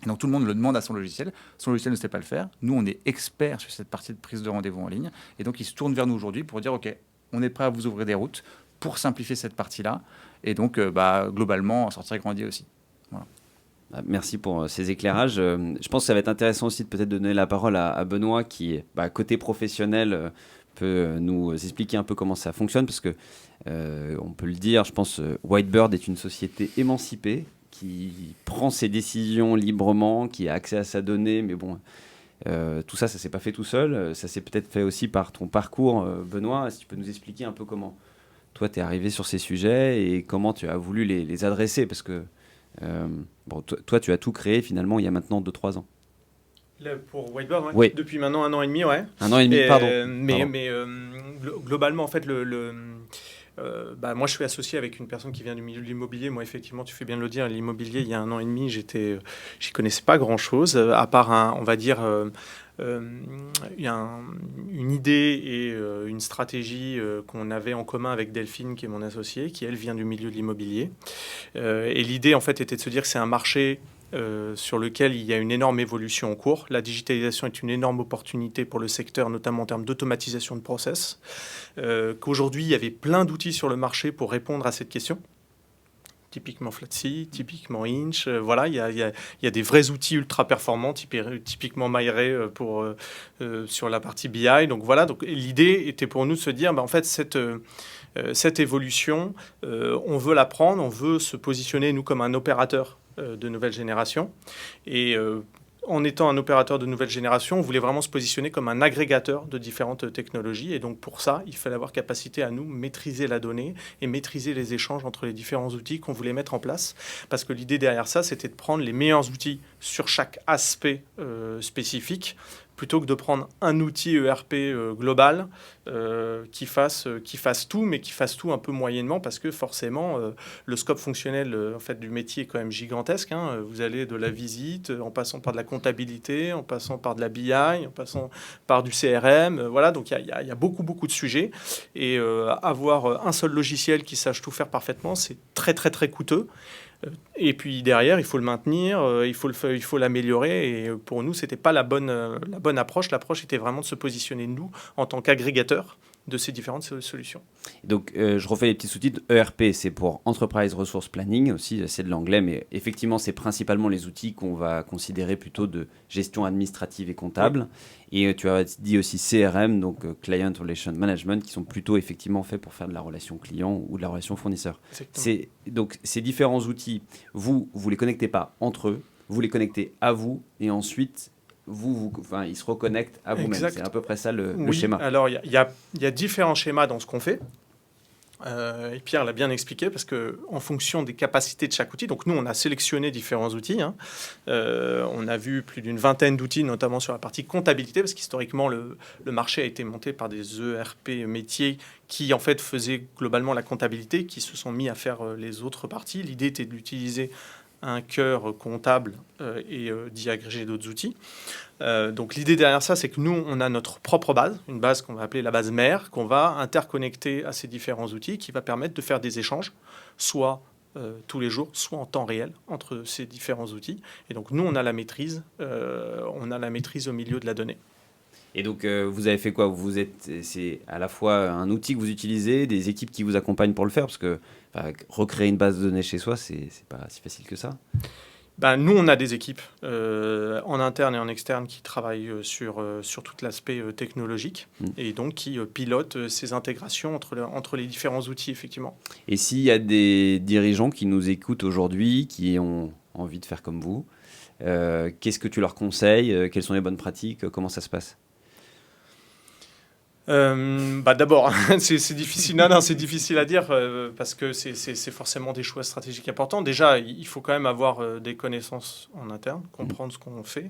Et donc, tout le monde le demande à son logiciel. Son logiciel ne sait pas le faire. Nous, on est experts sur cette partie de prise de rendez-vous en ligne. Et donc, ils se tournent vers nous aujourd'hui pour dire, OK, on est prêt à vous ouvrir des routes pour simplifier cette partie-là. Et donc, globalement, en sortir grandi aussi. Voilà. Merci pour ces éclairages. Je pense que ça va être intéressant aussi de peut-être donner la parole à Benoît qui, côté professionnel, peut nous expliquer un peu comment ça fonctionne parce que on peut le dire, je pense Whitebird est une société émancipée qui prend ses décisions librement, qui a accès à sa donnée, mais bon, tout ça s'est pas fait tout seul. Ça s'est peut-être fait aussi par ton parcours, Benoît. Si tu peux nous expliquer un peu comment toi, tu es arrivé sur ces sujets et comment tu as voulu les adresser parce que toi, tu as tout créé finalement il y a maintenant 2-3 ans. Pour Whitebird, ouais. Oui. Depuis maintenant 1 an et demi, ouais. 1 an et demi, pardon. Mais globalement, en fait, moi, je suis associé avec une personne qui vient du milieu de l'immobilier. Moi, effectivement, tu fais bien de le dire, l'immobilier, il y a 1 an et demi, j'y connaissais pas grand-chose, à part on va dire, il y a une idée et une stratégie qu'on avait en commun avec Delphine, qui est mon associée, qui, elle, vient du milieu de l'immobilier. Et l'idée, en fait, était de se dire que c'est un marché sur lequel il y a une énorme évolution en cours. La digitalisation est une énorme opportunité pour le secteur, notamment en termes d'automatisation de process. Qu'aujourd'hui, il y avait plein d'outils sur le marché pour répondre à cette question. Typiquement Flatsy, typiquement Inch. Voilà, il y a des vrais outils ultra performants, typiquement MyRay sur la partie BI. Donc voilà, l'idée était pour nous de se dire, en fait, cette évolution, on veut la prendre, on veut se positionner, nous, comme un opérateur de nouvelle génération. Et en étant un opérateur de nouvelle génération, on voulait vraiment se positionner comme un agrégateur de différentes technologies. Et donc, pour ça, il fallait avoir capacité à nous maîtriser la donnée et maîtriser les échanges entre les différents outils qu'on voulait mettre en place. Parce que l'idée derrière ça, c'était de prendre les meilleurs outils sur chaque aspect spécifique, plutôt que de prendre un outil ERP global qui fasse tout, mais qui fasse tout un peu moyennement, parce que forcément, le scope fonctionnel en fait, du métier est quand même gigantesque. Hein. Vous allez de la visite, en passant par de la comptabilité, en passant par de la BI, en passant par du CRM. Voilà, donc il y a beaucoup, beaucoup de sujets. Et avoir un seul logiciel qui sache tout faire parfaitement, c'est très, très, très coûteux. Et puis derrière, il faut le maintenir, il faut l'améliorer. Et pour nous, ce n'était pas la bonne approche. L'approche était vraiment de se positionner, nous, en tant qu'agrégateurs de ces différentes solutions. Donc, je refais les petits sous-titres. ERP, c'est pour Enterprise Resource Planning aussi, c'est de l'anglais, mais effectivement, c'est principalement les outils qu'on va considérer plutôt de gestion administrative et comptable. Oui. Et tu as dit aussi CRM, donc Client Relation Management, qui sont plutôt effectivement faits pour faire de la relation client ou de la relation fournisseur. Donc, ces différents outils, vous les connectez pas entre eux, vous les connectez à vous, et ensuite ils se reconnectent à vous-même. C'est à peu près ça le schéma. Alors, il y a différents schémas dans ce qu'on fait. Et Pierre l'a bien expliqué, parce qu'en fonction des capacités de chaque outil, donc nous, on a sélectionné différents outils. Hein. On a vu plus d'une vingtaine d'outils, notamment sur la partie comptabilité, parce qu'historiquement, le marché a été monté par des ERP métiers qui, en fait, faisaient globalement la comptabilité, qui se sont mis à faire les autres parties. L'idée était d'utiliser un cœur comptable et d'y agréger d'autres outils. Donc l'idée derrière ça, c'est que nous, on a notre propre base, une base qu'on va appeler la base mère, qu'on va interconnecter à ces différents outils, qui va permettre de faire des échanges, soit tous les jours, soit en temps réel, entre ces différents outils. Et donc nous, on a la maîtrise au milieu de la donnée. Et donc, vous avez fait quoi ? C'est à la fois un outil que vous utilisez, des équipes qui vous accompagnent pour le faire, parce que recréer une base de données chez soi, c'est pas si facile que ça. Nous, on a des équipes en interne et en externe qui travaillent sur tout l'aspect technologique et donc qui pilotent ces intégrations entre les différents outils, effectivement. Et s'il y a des dirigeants qui nous écoutent aujourd'hui, qui ont envie de faire comme vous, qu'est-ce que tu leur conseilles ? Quelles sont les bonnes pratiques ? Comment ça se passe ? D'abord, c'est difficile. Non, c'est difficile à dire parce que c'est forcément des choix stratégiques importants. Déjà, il faut quand même avoir des connaissances en interne, comprendre ce qu'on fait.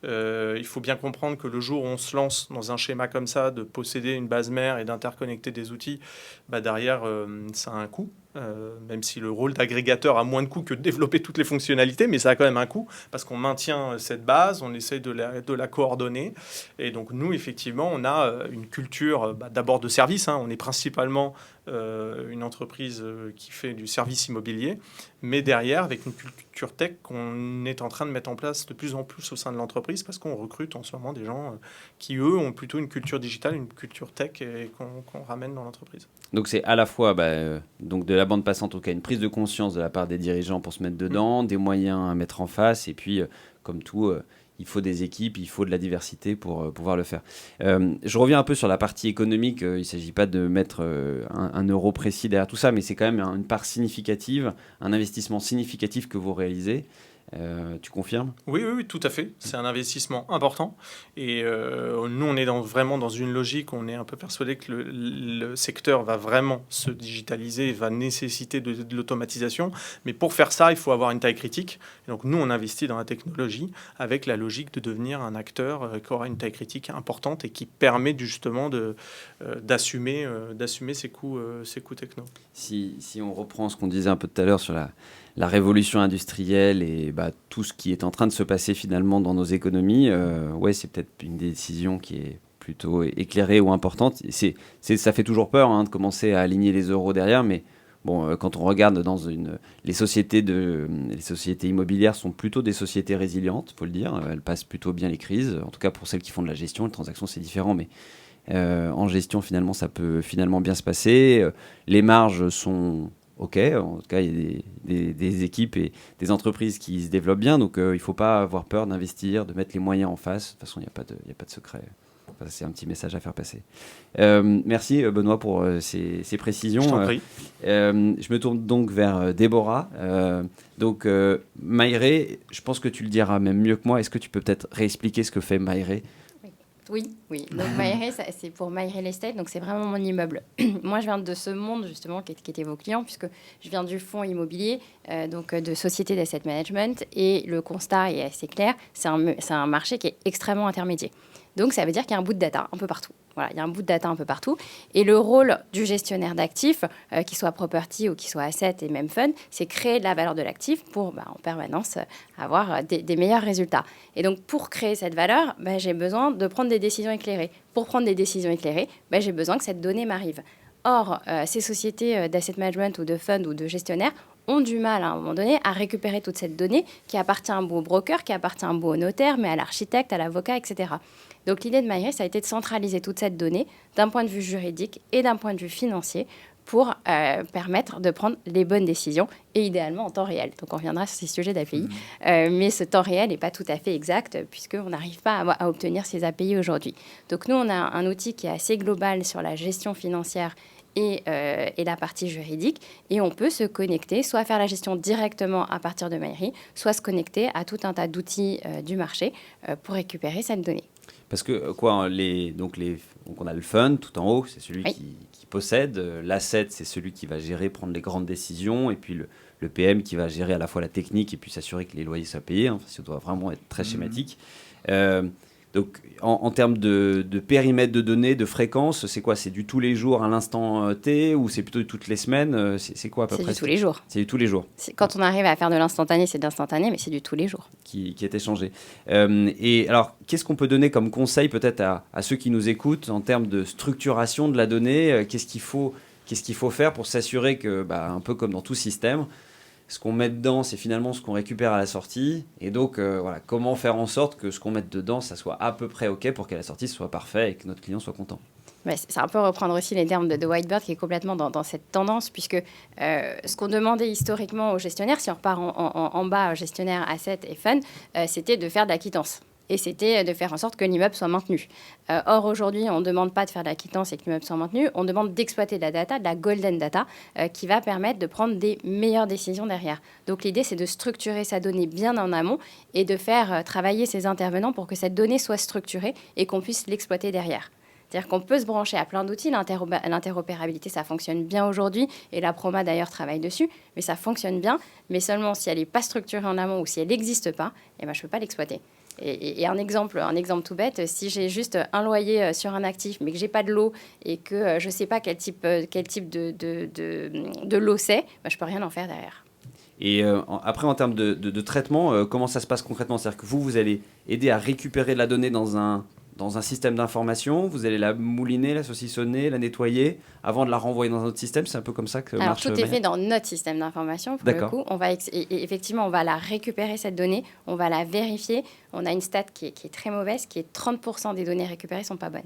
Il faut bien comprendre que le jour où on se lance dans un schéma comme ça, de posséder une base mère et d'interconnecter des outils, derrière, ça a un coût. Même si le rôle d'agrégateur a moins de coûts que de développer toutes les fonctionnalités, mais ça a quand même un coût, parce qu'on maintient cette base, on essaie de la coordonner. Et donc nous, effectivement, on a une culture d'abord de service. Hein. On est principalement une entreprise qui fait du service immobilier, mais derrière, avec une culture tech qu'on est en train de mettre en place de plus en plus au sein de l'entreprise, parce qu'on recrute en ce moment des gens qui, eux, ont plutôt une culture digitale, une culture tech, et qu'on ramène dans l'entreprise. Donc c'est à la fois donc de la bande passante, une prise de conscience de la part des dirigeants pour se mettre dedans, des moyens à mettre en face, et puis comme tout, il faut des équipes, il faut de la diversité pour pouvoir le faire. Je reviens un peu sur la partie économique. Il ne s'agit pas de mettre un euro précis derrière tout ça, mais c'est quand même une part significative, un investissement significatif que vous réalisez. Tu confirmes ? Oui, tout à fait. C'est un investissement important. Et nous, on est vraiment dans une logique, on est un peu persuadé que le secteur va vraiment se digitaliser, va nécessiter de l'automatisation. Mais pour faire ça, il faut avoir une taille critique. Et donc nous, on investit dans la technologie avec la logique de devenir un acteur qui aura une taille critique importante et qui permet justement d'assumer ses coûts techno. Si on reprend ce qu'on disait un peu tout à l'heure sur la révolution industrielle et tout ce qui est en train de se passer finalement dans nos économies, c'est peut-être une décision qui est plutôt éclairée ou importante. Ça fait toujours peur de commencer à aligner les euros derrière, mais bon, quand on regarde les sociétés immobilières sont plutôt des sociétés résilientes, il faut le dire. Elles passent plutôt bien les crises, en tout cas pour celles qui font de la gestion. Les transactions, c'est différent, mais en gestion, finalement, ça peut finalement bien se passer. Les marges sont... OK, en tout cas, il y a des équipes et des entreprises qui se développent bien, donc il ne faut pas avoir peur d'investir, de mettre les moyens en face. De toute façon, il n'y a pas de secret. Enfin, c'est un petit message à faire passer. Merci Benoît pour ces précisions. Je t'en prie. Je me tourne donc vers Déborah. Maïré, je pense que tu le diras même mieux que moi. Est-ce que tu peux peut-être réexpliquer ce que fait Maïré ? Oui. Donc Maïré, c'est pour My Real Estate, donc c'est vraiment mon immeuble. Moi, je viens de ce monde, justement, qui était vos clients, puisque je viens du fonds immobilier, donc de société d'asset management, et le constat est assez clair, c'est un marché qui est extrêmement intermédiaire. Donc, ça veut dire qu'il y a un bout de data un peu partout. Voilà, il y a un bout de data un peu partout. Et le rôle du gestionnaire d'actifs, qu'il soit property ou qu'il soit asset et même fund, c'est créer de la valeur de l'actif pour, en permanence, avoir des meilleurs résultats. Et donc, pour créer cette valeur, j'ai besoin de prendre des décisions éclairées. Pour prendre des décisions éclairées, j'ai besoin que cette donnée m'arrive. Or, ces sociétés d'asset management ou de fund ou de gestionnaires ont du mal, à un moment donné, à récupérer toute cette donnée qui appartient un peu au broker, qui appartient un peu au notaire, mais à l'architecte, à l'avocat, etc. Donc, l'idée de Maïré, ça a été de centraliser toute cette donnée d'un point de vue juridique et d'un point de vue financier pour permettre de prendre les bonnes décisions et idéalement en temps réel. Donc, on reviendra sur ces sujets d'API. Mais ce temps réel n'est pas tout à fait exact puisqu'on n'arrive pas à obtenir ces API aujourd'hui. Donc, nous, on a un outil qui est assez global sur la gestion financière et la partie juridique. Et on peut se connecter, soit faire la gestion directement à partir de Maïré, soit se connecter à tout un tas d'outils du marché pour récupérer cette donnée. Parce que donc on a le fund tout en haut, c'est celui qui possède. L'asset, c'est celui qui va gérer, prendre les grandes décisions. Et puis le PM qui va gérer à la fois la technique et puis s'assurer que les loyers soient payés. Ça doit vraiment être très schématique. Donc, en termes de périmètre de données, de fréquence, c'est quoi ? C'est du tous les jours à l'instant T ou c'est plutôt toutes les semaines ? C'est quoi à peu près ? C'est du tous les jours. C'est du tous les jours. Quand on arrive à faire de l'instantané, c'est de l'instantané, mais c'est du tous les jours. Qui est échangé. Et alors, qu'est-ce qu'on peut donner comme conseil peut-être à ceux qui nous écoutent en termes de structuration de la donnée ? Qu'est-ce qu'il faut faire pour s'assurer que, un peu comme dans tout système, ce qu'on met dedans, c'est finalement ce qu'on récupère à la sortie. Et donc, comment faire en sorte que ce qu'on met dedans, ça soit à peu près OK pour qu'à la sortie, ce soit parfait et que notre client soit content. C'est un peu reprendre aussi les termes de Whitebird qui est complètement dans cette tendance, puisque ce qu'on demandait historiquement aux gestionnaires, si on repart en bas, gestionnaires, assets et fund, c'était de faire de la quittance. Et c'était de faire en sorte que l'immeuble soit maintenu. Or, aujourd'hui, on ne demande pas de faire de la quittance et que l'immeuble soit maintenu. On demande d'exploiter de la data, de la golden data, qui va permettre de prendre des meilleures décisions derrière. Donc, l'idée, c'est de structurer sa donnée bien en amont et de faire travailler ses intervenants pour que cette donnée soit structurée et qu'on puisse l'exploiter derrière. C'est-à-dire qu'on peut se brancher à plein d'outils. L'interopérabilité, ça fonctionne bien aujourd'hui. Et la Proma, d'ailleurs, travaille dessus. Mais ça fonctionne bien. Mais seulement si elle n'est pas structurée en amont ou si elle n'existe pas, je ne peux pas l'exploiter. Et un exemple tout bête, si j'ai juste un loyer sur un actif, mais que je n'ai pas de lot et que je ne sais pas quel type de lot c'est, je ne peux rien en faire derrière. Et après, en termes de traitement, comment ça se passe concrètement ? C'est-à-dire que vous allez aider à récupérer de la donnée dans un dans un système d'information, vous allez la mouliner, la saucissonner, la nettoyer avant de la renvoyer dans un autre système. C'est un peu comme ça que Alors, marche tout est Maillard. fait dans notre système d'information. Pour le D'accord. coup, et effectivement, on va la récupérer, cette donnée, on va la vérifier. On a une stat qui est très mauvaise, qui est 30% des données récupérées ne sont pas bonnes.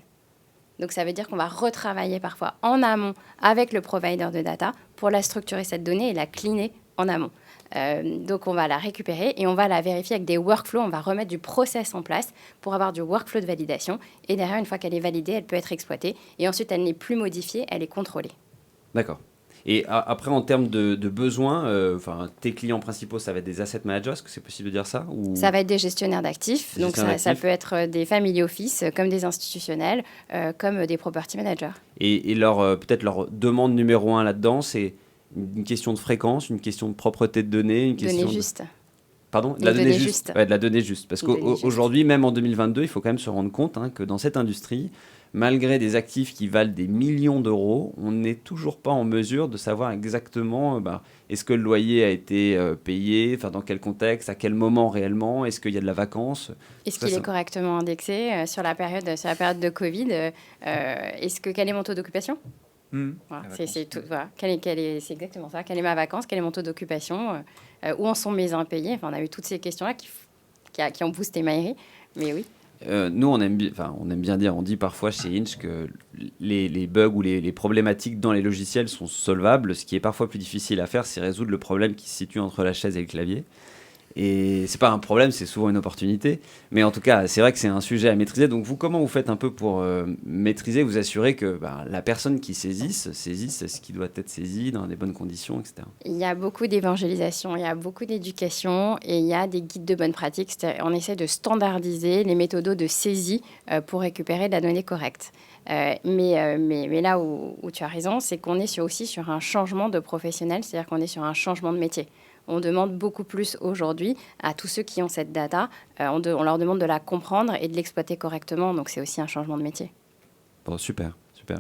Donc, ça veut dire qu'on va retravailler parfois en amont avec le provider de data pour la structurer, cette donnée, et la cleaner en amont. Donc, on va la récupérer et on va la vérifier avec des workflows. On va remettre du process en place pour avoir du workflow de validation. Et derrière, une fois qu'elle est validée, elle peut être exploitée. Et ensuite, elle n'est plus modifiée, elle est contrôlée. D'accord. Et après, en termes de besoins, tes clients principaux, ça va être des asset managers, est-ce que c'est possible de dire ça ou... Ça va être des gestionnaires d'actifs. Des Donc, gestionnaires ça d'actifs. peut être des family office, comme des institutionnels, comme des property managers. Et peut-être leur demande numéro 1 là-dedans, c'est une question de fréquence, une question de propreté de données, une question Données de... justes. Pardon, de Des la donnée données juste. justes. Ouais, de la donnée juste. Parce Des données justes. qu'aujourd'hui, même en 2022, il faut quand même se rendre compte que dans cette industrie, malgré des actifs qui valent des millions d'euros, on n'est toujours pas en mesure de savoir exactement est-ce que le loyer a été payé, dans quel contexte, à quel moment réellement, est-ce qu'il y a de la vacance. Est-ce Ça, qu'il ça- est correctement indexé sur la période de Covid quel est mon taux d'occupation? Voilà, c'est tout, voilà. C'est exactement ça. Quelle est ma vacance? Quel est mon taux d'occupation? Où en sont mes impayés? Enfin, on a eu toutes ces questions-là qui ont boosté Maïri. Mais oui. Nous, on aime bien dire, on dit parfois chez Inch que les bugs ou les problématiques dans les logiciels sont solvables. Ce qui est parfois plus difficile à faire, c'est résoudre le problème qui se situe entre la chaise et le clavier. Et c'est pas un problème, c'est souvent une opportunité. Mais en tout cas, c'est vrai que c'est un sujet à maîtriser. Donc vous, comment vous faites un peu pour maîtriser, vous assurer que la personne qui saisisse ce qui doit être saisi dans des bonnes conditions, etc. Il y a beaucoup d'évangélisation, il y a beaucoup d'éducation et il y a des guides de bonnes pratiques. On essaie de standardiser les méthodos de saisie pour récupérer de la donnée correcte. Mais là où tu as raison, c'est qu'on est aussi sur un changement de professionnel, c'est-à-dire qu'on est sur un changement de métier. On demande beaucoup plus aujourd'hui à tous ceux qui ont cette data, on leur demande de la comprendre et de l'exploiter correctement. Donc, c'est aussi un changement de métier. Bon, super.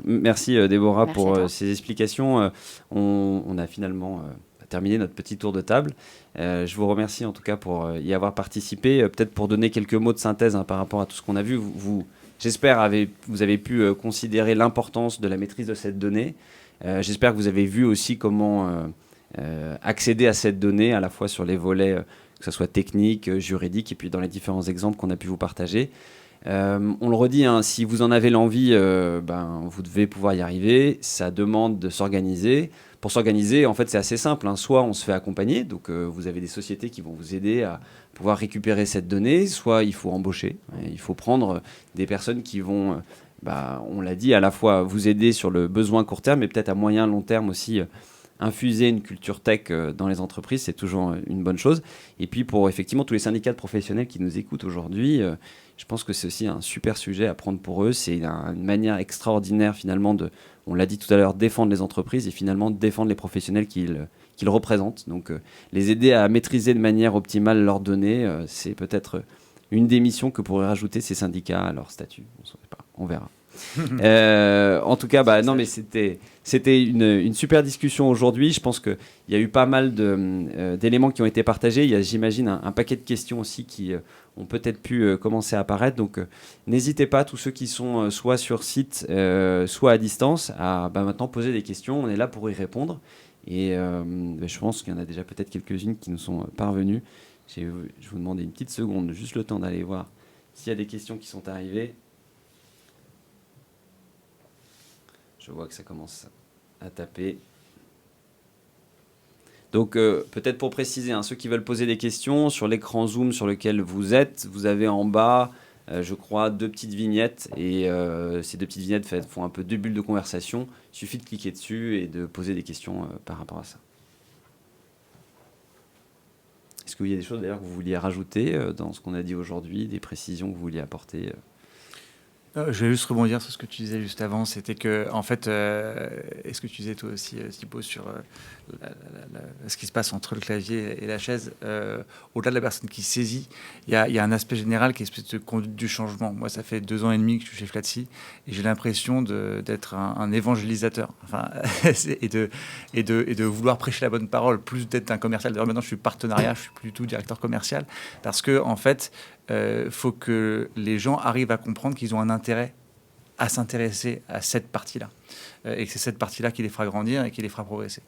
Merci Déborah Merci à pour toi. ces explications. On a finalement terminé notre petit tour de table. Je vous remercie en tout cas pour y avoir participé. Peut-être pour donner quelques mots de synthèse par rapport à tout ce qu'on a vu. J'espère vous avez pu considérer l'importance de la maîtrise de cette donnée. J'espère que vous avez vu aussi comment accéder à cette donnée, à la fois sur les volets, que ce soit technique, juridique, et puis dans les différents exemples qu'on a pu vous partager. On le redit, si vous en avez l'envie, vous devez pouvoir y arriver. Ça demande de s'organiser. Pour s'organiser, en fait, c'est assez simple. Soit on se fait accompagner, donc vous avez des sociétés qui vont vous aider à pouvoir récupérer cette donnée, soit il faut embaucher. Il faut prendre des personnes qui vont, on l'a dit, à la fois vous aider sur le besoin court terme, mais peut-être à moyen, long terme aussi, infuser une culture tech dans les entreprises, c'est toujours une bonne chose. Et puis pour effectivement tous les syndicats de professionnels qui nous écoutent aujourd'hui, je pense que c'est aussi un super sujet à prendre pour eux. C'est une manière extraordinaire finalement on l'a dit tout à l'heure, défendre les entreprises et finalement défendre les professionnels qu'ils représentent. Donc les aider à maîtriser de manière optimale leurs données, c'est peut-être une des missions que pourraient rajouter ces syndicats à leur statut. On ne sait pas, on verra. En tout cas, non, mais c'était une super discussion aujourd'hui. Je pense qu'il y a eu pas mal d'éléments qui ont été partagés. Il y a, j'imagine, un paquet de questions aussi qui ont peut-être pu commencer à apparaître. Donc, n'hésitez pas, tous ceux qui sont soit sur site, soit à distance, à maintenant poser des questions. On est là pour y répondre. Et je pense qu'il y en a déjà peut-être quelques-unes qui nous sont parvenues. Je vais vous demander une petite seconde, juste le temps d'aller voir s'il y a des questions qui sont arrivées. Je vois que ça commence à taper. Donc, peut-être pour préciser, ceux qui veulent poser des questions, sur l'écran Zoom sur lequel vous êtes, vous avez en bas, je crois, 2 petites vignettes. Et ces 2 petites vignettes font un peu 2 bulles de conversation. Il suffit de cliquer dessus et de poser des questions par rapport à ça. Est-ce qu'il y a des choses d'ailleurs que vous vouliez rajouter dans ce qu'on a dit aujourd'hui, des précisions que vous vouliez apporter Je vais juste rebondir sur ce que tu disais juste avant. C'était que, en fait, est-ce que tu disais toi aussi, Thibaut, sur ce qui se passe entre le clavier et la chaise, au-delà de la personne qui saisit, il y a un aspect général qui est espèce de conduite du changement. Moi, ça fait 2 ans et demi que je suis chez Flatsy et j'ai l'impression d'être un évangélisateur, et de vouloir prêcher la bonne parole, plus d'être un commercial. D'ailleurs, maintenant, je suis partenariat, je suis plus du tout directeur commercial, parce que, en fait, faut que les gens arrivent à comprendre qu'ils ont un intérêt à s'intéresser à cette partie-là. Et que c'est cette partie-là qui les fera grandir et qui les fera progresser.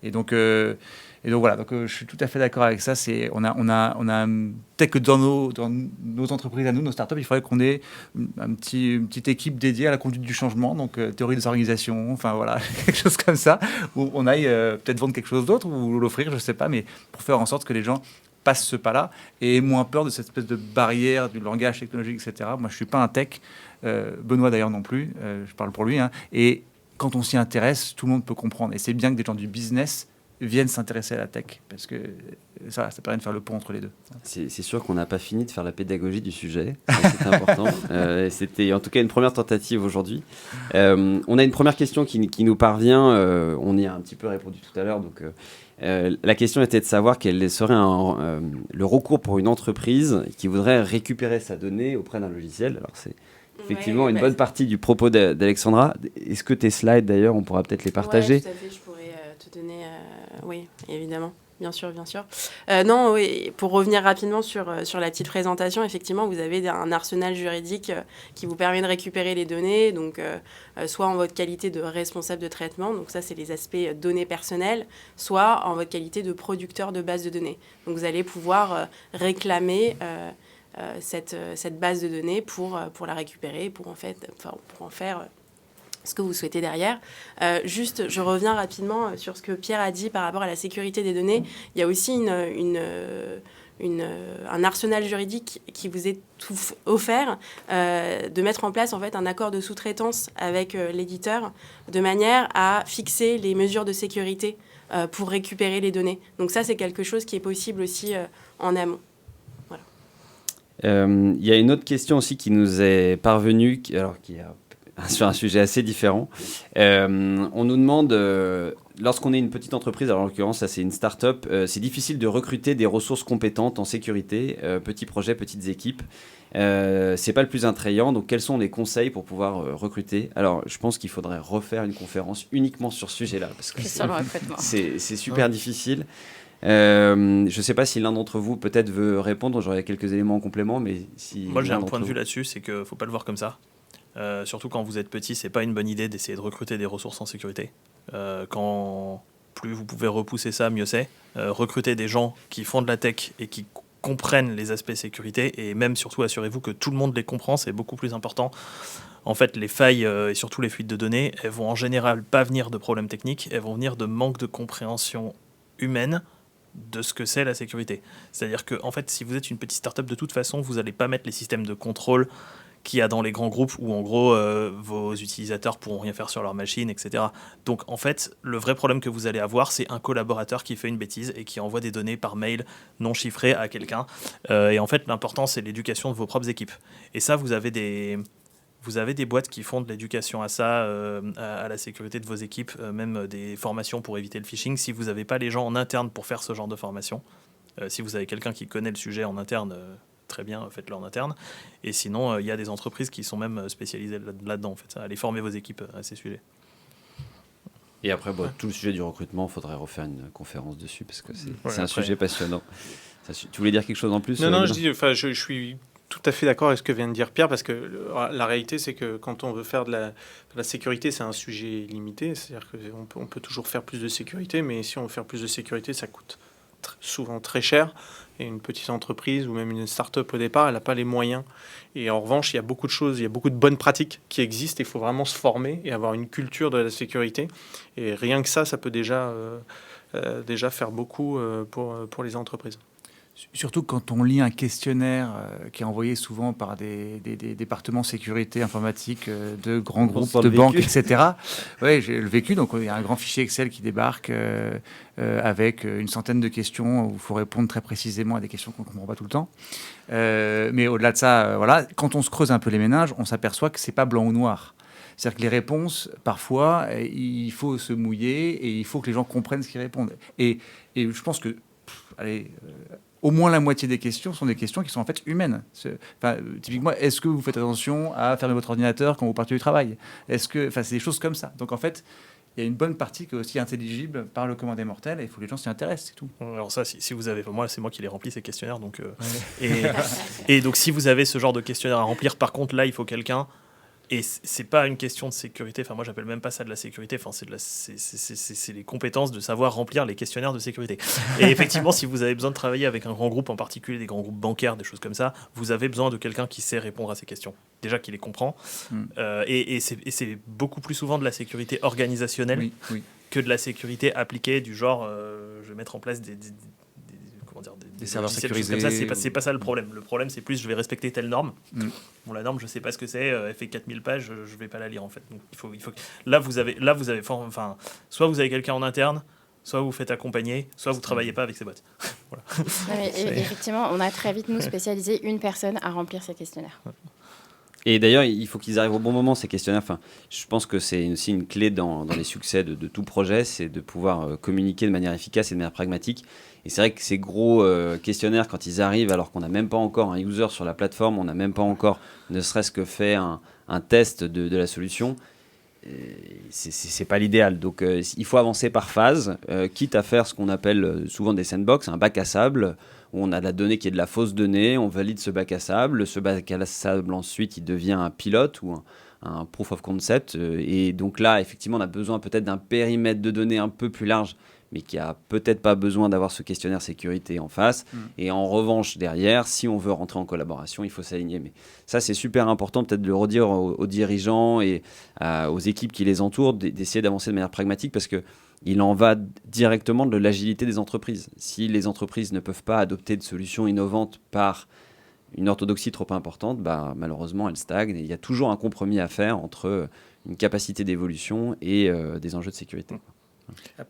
Et donc voilà, je suis tout à fait d'accord avec ça. Peut-être que dans nos entreprises à nous, nos startups, il faudrait qu'on ait une petite équipe dédiée à la conduite du changement, donc théorie des organisations, enfin voilà, quelque chose comme ça, où on aille peut-être vendre quelque chose d'autre ou l'offrir, je ne sais pas, mais pour faire en sorte que les gens passent ce pas-là et aient moins peur de cette espèce de barrière du langage technologique, etc. Moi, je ne suis pas un tech, Benoît d'ailleurs non plus, je parle pour lui, hein, et quand on s'y intéresse, tout le monde peut comprendre. Et c'est bien que des gens du business viennent s'intéresser à la tech, parce que ça permet de faire le pont entre les deux. C'est sûr qu'on n'a pas fini de faire la pédagogie du sujet, c'est important. C'était en tout cas une première tentative aujourd'hui. On a une première question qui nous parvient, on y a un petit peu répondu tout à l'heure, donc la question était de savoir quel serait le recours pour une entreprise qui voudrait récupérer sa donnée auprès d'un logiciel. Alors c'est effectivement une bonne partie du propos d'Alexandra. Est-ce que tes slides, d'ailleurs, on pourra peut-être les partager? Oui, tout à fait, je pourrais te donner... oui, évidemment. Bien sûr. Non, oui, pour revenir rapidement sur la petite présentation, effectivement, vous avez un arsenal juridique qui vous permet de récupérer les données, donc soit en votre qualité de responsable de traitement, donc ça, c'est les aspects données personnelles, soit en votre qualité de producteur de base de données. Donc vous allez pouvoir réclamer cette base de données pour la récupérer, pour en faire ce que vous souhaitez derrière. Juste, je reviens rapidement sur ce que Pierre a dit par rapport à la sécurité des données. Il y a aussi un arsenal juridique qui vous est offert de mettre en place en fait un accord de sous-traitance avec l'éditeur de manière à fixer les mesures de sécurité pour récupérer les données. Donc ça, c'est quelque chose qui est possible aussi en amont. Il y a une autre question aussi qui nous est parvenue, qui est sur un sujet assez différent. On nous demande, lorsqu'on est une petite entreprise, alors en l'occurrence, ça c'est une start-up, c'est difficile de recruter des ressources compétentes en sécurité, petits projets, petites équipes. C'est pas le plus attrayant, donc quels sont les conseils pour pouvoir recruter? Alors, je pense qu'il faudrait refaire une conférence uniquement sur ce sujet-là, parce que sur le recrutement. C'est super difficile. Je ne sais pas si l'un d'entre vous peut-être veut répondre, j'aurais quelques éléments en complément, mais si... Moi j'ai un point de vue là-dessus, c'est qu'il ne faut pas le voir comme ça. Surtout quand vous êtes petit, c'est pas une bonne idée d'essayer de recruter des ressources en sécurité. Quand plus vous pouvez repousser ça, mieux c'est. Recruter des gens qui font de la tech et qui comprennent les aspects sécurité, et même surtout assurez-vous que tout le monde les comprend, c'est beaucoup plus important. En fait, les failles et surtout les fuites de données, elles vont en général pas venir de problèmes techniques, elles vont venir de manque de compréhension humaine de ce que c'est la sécurité. C'est-à-dire que en fait, si vous êtes une petite start-up, de toute façon, vous n'allez pas mettre les systèmes de contrôle qu'il y a dans les grands groupes où en gros vos utilisateurs pourront rien faire sur leur machine, etc. Donc en fait, le vrai problème que vous allez avoir, c'est un collaborateur qui fait une bêtise et qui envoie des données par mail non chiffrées à quelqu'un. Et en fait, l'important, c'est l'éducation de vos propres équipes. Et ça, vous avez des boîtes qui font de l'éducation à ça, à la sécurité de vos équipes, même des formations pour éviter le phishing. Si vous n'avez pas les gens en interne pour faire ce genre de formation, si vous avez quelqu'un qui connaît le sujet en interne, très bien, faites-le en interne. Et sinon, il y a des entreprises qui sont même spécialisées là-dedans, en fait, allez former vos équipes à ces sujets. Et après, tout le sujet du recrutement, il faudrait refaire une conférence dessus, parce que c'est un sujet passionnant. Tu voulais dire quelque chose en plus? Non, je suis tout à fait d'accord avec ce que vient de dire Pierre, parce que la réalité, c'est que quand on veut faire de la sécurité, c'est un sujet limité. C'est-à-dire qu'on peut toujours faire plus de sécurité, mais si on veut faire plus de sécurité, ça coûte souvent très cher. Et une petite entreprise ou même une start-up au départ, elle n'a pas les moyens. Et en revanche, il y a beaucoup de choses, il y a beaucoup de bonnes pratiques qui existent. Il faut vraiment se former et avoir une culture de la sécurité. Et rien que ça peut déjà faire beaucoup pour les entreprises. Surtout quand on lit un questionnaire qui est envoyé souvent par des départements sécurité informatique de grands groupes de banques, etc. Oui, j'ai le vécu. Donc, il y a un grand fichier Excel qui débarque avec une centaine de questions où il faut répondre très précisément à des questions qu'on ne comprend pas tout le temps. Mais au-delà de ça, voilà, quand on se creuse un peu les méninges, on s'aperçoit que ce n'est pas blanc ou noir. C'est-à-dire que les réponses, parfois, il faut se mouiller et il faut que les gens comprennent ce qu'ils répondent. Et je pense que, au moins la moitié des questions sont des questions qui sont en fait humaines. Typiquement, est-ce que vous faites attention à fermer votre ordinateur quand vous partez du travail? C'est des choses comme ça. Donc en fait, il y a une bonne partie qui est aussi intelligible par le commun des mortels et il faut que les gens s'y intéressent, c'est tout. Alors ça, si vous avez... Moi, c'est moi qui les remplis, ces questionnaires. Donc, et donc, si vous avez ce genre de questionnaire à remplir, par contre, là, il faut quelqu'un... Et c'est pas une question de sécurité. Enfin, moi, j'appelle même pas ça de la sécurité. Enfin, c'est les compétences de savoir remplir les questionnaires de sécurité. Et effectivement, si vous avez besoin de travailler avec un grand groupe en particulier, des grands groupes bancaires, des choses comme ça, vous avez besoin de quelqu'un qui sait répondre à ces questions. Déjà, qui les comprend. Et c'est beaucoup plus souvent de la sécurité organisationnelle que de la sécurité appliquée, du genre, je vais mettre en place des serveurs sécurisés. Comme ça, c'est pas ça le problème. Le problème, c'est plus je vais respecter telle norme. Bon, la norme, je sais pas ce que c'est. Elle fait 4000 pages, je vais pas la lire en fait. Donc il faut. Là, vous avez, enfin, soit vous avez quelqu'un en interne, soit vous faites accompagner, soit vous travaillez pas avec ces boîtes. Voilà. Effectivement, on a très vite nous spécialisé une personne à remplir ces questionnaires. Et d'ailleurs, il faut qu'ils arrivent au bon moment, ces questionnaires. Enfin, je pense que c'est aussi une clé dans les succès de tout projet, c'est de pouvoir communiquer de manière efficace et de manière pragmatique. Et c'est vrai que ces gros questionnaires, quand ils arrivent, alors qu'on n'a même pas encore un user sur la plateforme, on n'a même pas encore ne serait-ce que fait un test de la solution, c'est pas l'idéal. Donc, il faut avancer par phase, quitte à faire ce qu'on appelle souvent des sandbox, un bac à sable, où on a de la donnée qui est de la fausse donnée, on valide ce bac à sable. Ce bac à sable, ensuite, il devient un pilote ou un proof of concept. Et donc là, effectivement, on a besoin peut-être d'un périmètre de données un peu plus large, mais qui a peut-être pas besoin d'avoir ce questionnaire sécurité en face. Et en revanche, derrière, si on veut rentrer en collaboration, il faut s'aligner. Mais ça, c'est super important peut-être de le redire aux dirigeants et aux équipes qui les entourent, d'essayer d'avancer de manière pragmatique, parce que il en va directement de l'agilité des entreprises. Si les entreprises ne peuvent pas adopter de solutions innovantes par une orthodoxie trop importante, bah, malheureusement, elles stagnent. Et il y a toujours un compromis à faire entre une capacité d'évolution et des enjeux de sécurité.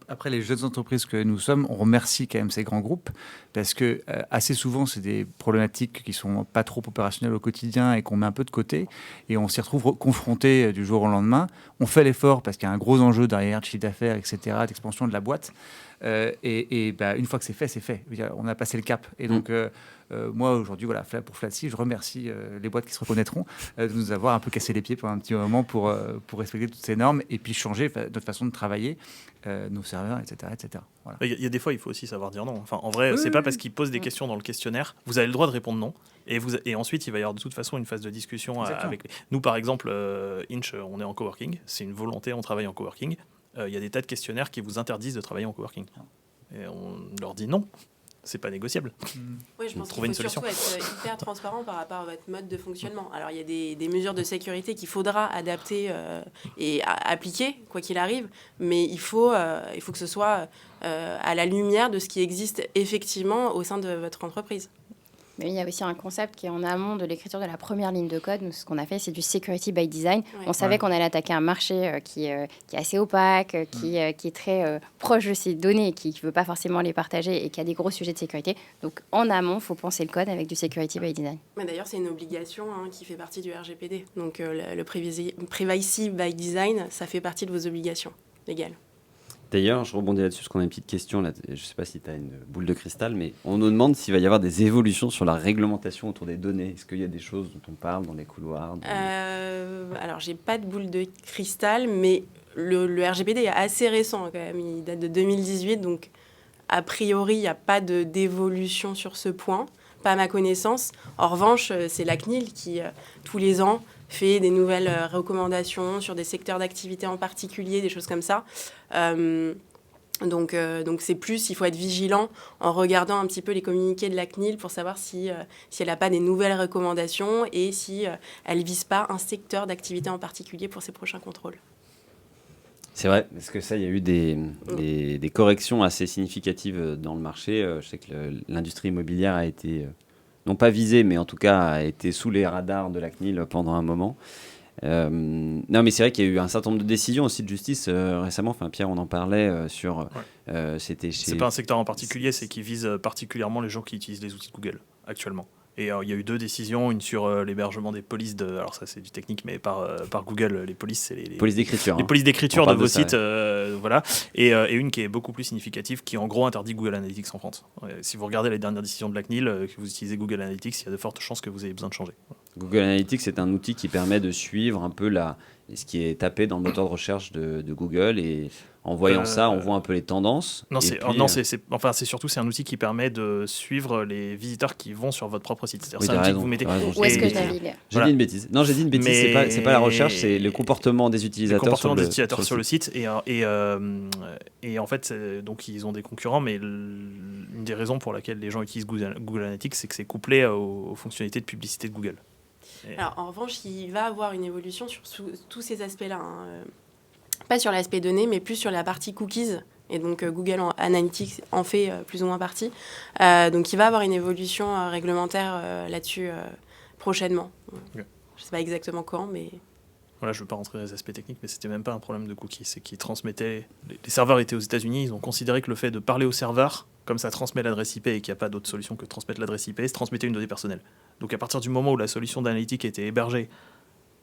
Après, les jeunes entreprises que nous sommes, on remercie quand même ces grands groupes parce que assez souvent, c'est des problématiques qui sont pas trop opérationnelles au quotidien et qu'on met un peu de côté et on s'y retrouve confronté du jour au lendemain. On fait l'effort parce qu'il y a un gros enjeu derrière de chiffre d'affaires, etc., d'expansion de la boîte. Une fois que c'est fait, c'est fait. On a passé le cap. Et donc, moi, aujourd'hui, voilà, pour Flatsi, je remercie les boîtes qui se reconnaîtront de nous avoir un peu cassé les pieds pendant un petit moment pour respecter toutes ces normes et puis changer notre façon de travailler, nos serveurs, etc. etc. Voilà. Il y a des fois, il faut aussi savoir dire non. Enfin, en vrai, c'est pas parce qu'ils posent des questions dans le questionnaire, vous avez le droit de répondre non. Et ensuite, il va y avoir de toute façon une phase de discussion avec nous. Par exemple, Inch, on est en coworking. C'est une volonté, on travaille en coworking. Il y a des tas de questionnaires qui vous interdisent de travailler en coworking. Et on leur dit non, c'est pas négociable. Oui, je pense qu'il faut surtout être hyper transparent par rapport à votre mode de fonctionnement. Alors, il y a des mesures de sécurité qu'il faudra adapter et appliquer, quoi qu'il arrive, mais il faut que ce soit à la lumière de ce qui existe effectivement au sein de votre entreprise. Mais il y a aussi un concept qui est en amont de l'écriture de la première ligne de code. Nous, ce qu'on a fait, c'est du security by design. Ouais. On savait qu'on allait attaquer un marché qui est assez opaque, qui est très proche de ses données et qui ne veut pas forcément les partager et qui a des gros sujets de sécurité. Donc, en amont, il faut penser le code avec du security by design. Mais d'ailleurs, c'est une obligation qui fait partie du RGPD. Donc, le privacy by design, ça fait partie de vos obligations légales. D'ailleurs, je rebondis là-dessus parce qu'on a une petite question. Là. Je ne sais pas si tu as une boule de cristal, mais on nous demande s'il va y avoir des évolutions sur la réglementation autour des données. Est-ce qu'il y a des choses dont on parle dans les couloirs Alors, je n'ai pas de boule de cristal, mais le RGPD est assez récent quand même. Il date de 2018, donc a priori, il n'y a pas d'évolution sur ce point, pas à ma connaissance. En revanche, c'est la CNIL qui, tous les ans, fait des nouvelles recommandations sur des secteurs d'activité en particulier, des choses comme ça. Donc c'est plus, il faut être vigilant en regardant un petit peu les communiqués de la CNIL pour savoir si elle n'a pas des nouvelles recommandations et si elle ne vise pas un secteur d'activité en particulier pour ses prochains contrôles. C'est vrai, parce que ça, il y a eu des corrections assez significatives dans le marché. Je sais que l'industrie immobilière a été... non pas visé, mais en tout cas a été sous les radars de la CNIL pendant un moment. Non, mais c'est vrai qu'il y a eu un certain nombre de décisions aussi de justice récemment. Enfin, Pierre, on en parlait sur... c'était chez... C'est pas un secteur en particulier, c'est qui vise particulièrement les gens qui utilisent les outils de Google actuellement. Et il y a eu 2 décisions, une sur l'hébergement des polices alors ça c'est du technique, mais par Google, les polices, c'est les polices d'écriture. Les polices d'écriture de vos sites, voilà. Et une qui est beaucoup plus significative, qui en gros interdit Google Analytics en France. Si vous regardez les dernières décisions de la CNIL, que vous utilisez Google Analytics, il y a de fortes chances que vous ayez besoin de changer. Google Analytics, c'est un outil qui permet de suivre un peu ce qui est tapé dans le moteur de recherche de Google. Et en voyant ça, on voit un peu les tendances. Non, Et c'est surtout c'est un outil qui permet de suivre les visiteurs qui vont sur votre propre site. C'est-à-dire, Oui, c'est t'as un outil que raison, vous mettez. t'as raison, Où est-ce que j'ai je navigue? J'ai dit une bêtise. Non, j'ai dit une bêtise. Mais- C'est pas la recherche, c'est le comportement des Le utilisateurs comportement des sur utilisateurs sur le site. site. Et en fait, donc ils ont des concurrents, mais une des raisons pour laquelle les gens utilisent Google Analytics, c'est que c'est couplé aux fonctionnalités de publicité de Google. Alors, en revanche, il va avoir une évolution sur tous ces aspects-là. Pas sur l'aspect données, mais plus sur la partie cookies. Et donc, Google Analytics en fait plus ou moins partie. Donc, il va avoir une évolution réglementaire là-dessus prochainement. Ok. Je ne sais pas exactement quand, mais... Voilà, je ne veux pas rentrer dans les aspects techniques, mais c'était même pas un problème de cookies. C'est qu'ils transmettaient. Les serveurs étaient aux États-Unis, ils ont considéré que le fait de parler au serveur, comme ça transmet l'adresse IP et qu'il n'y a pas d'autre solution que de transmettre l'adresse IP, se transmettait une donnée personnelle. Donc à partir du moment où la solution d'analytique était hébergée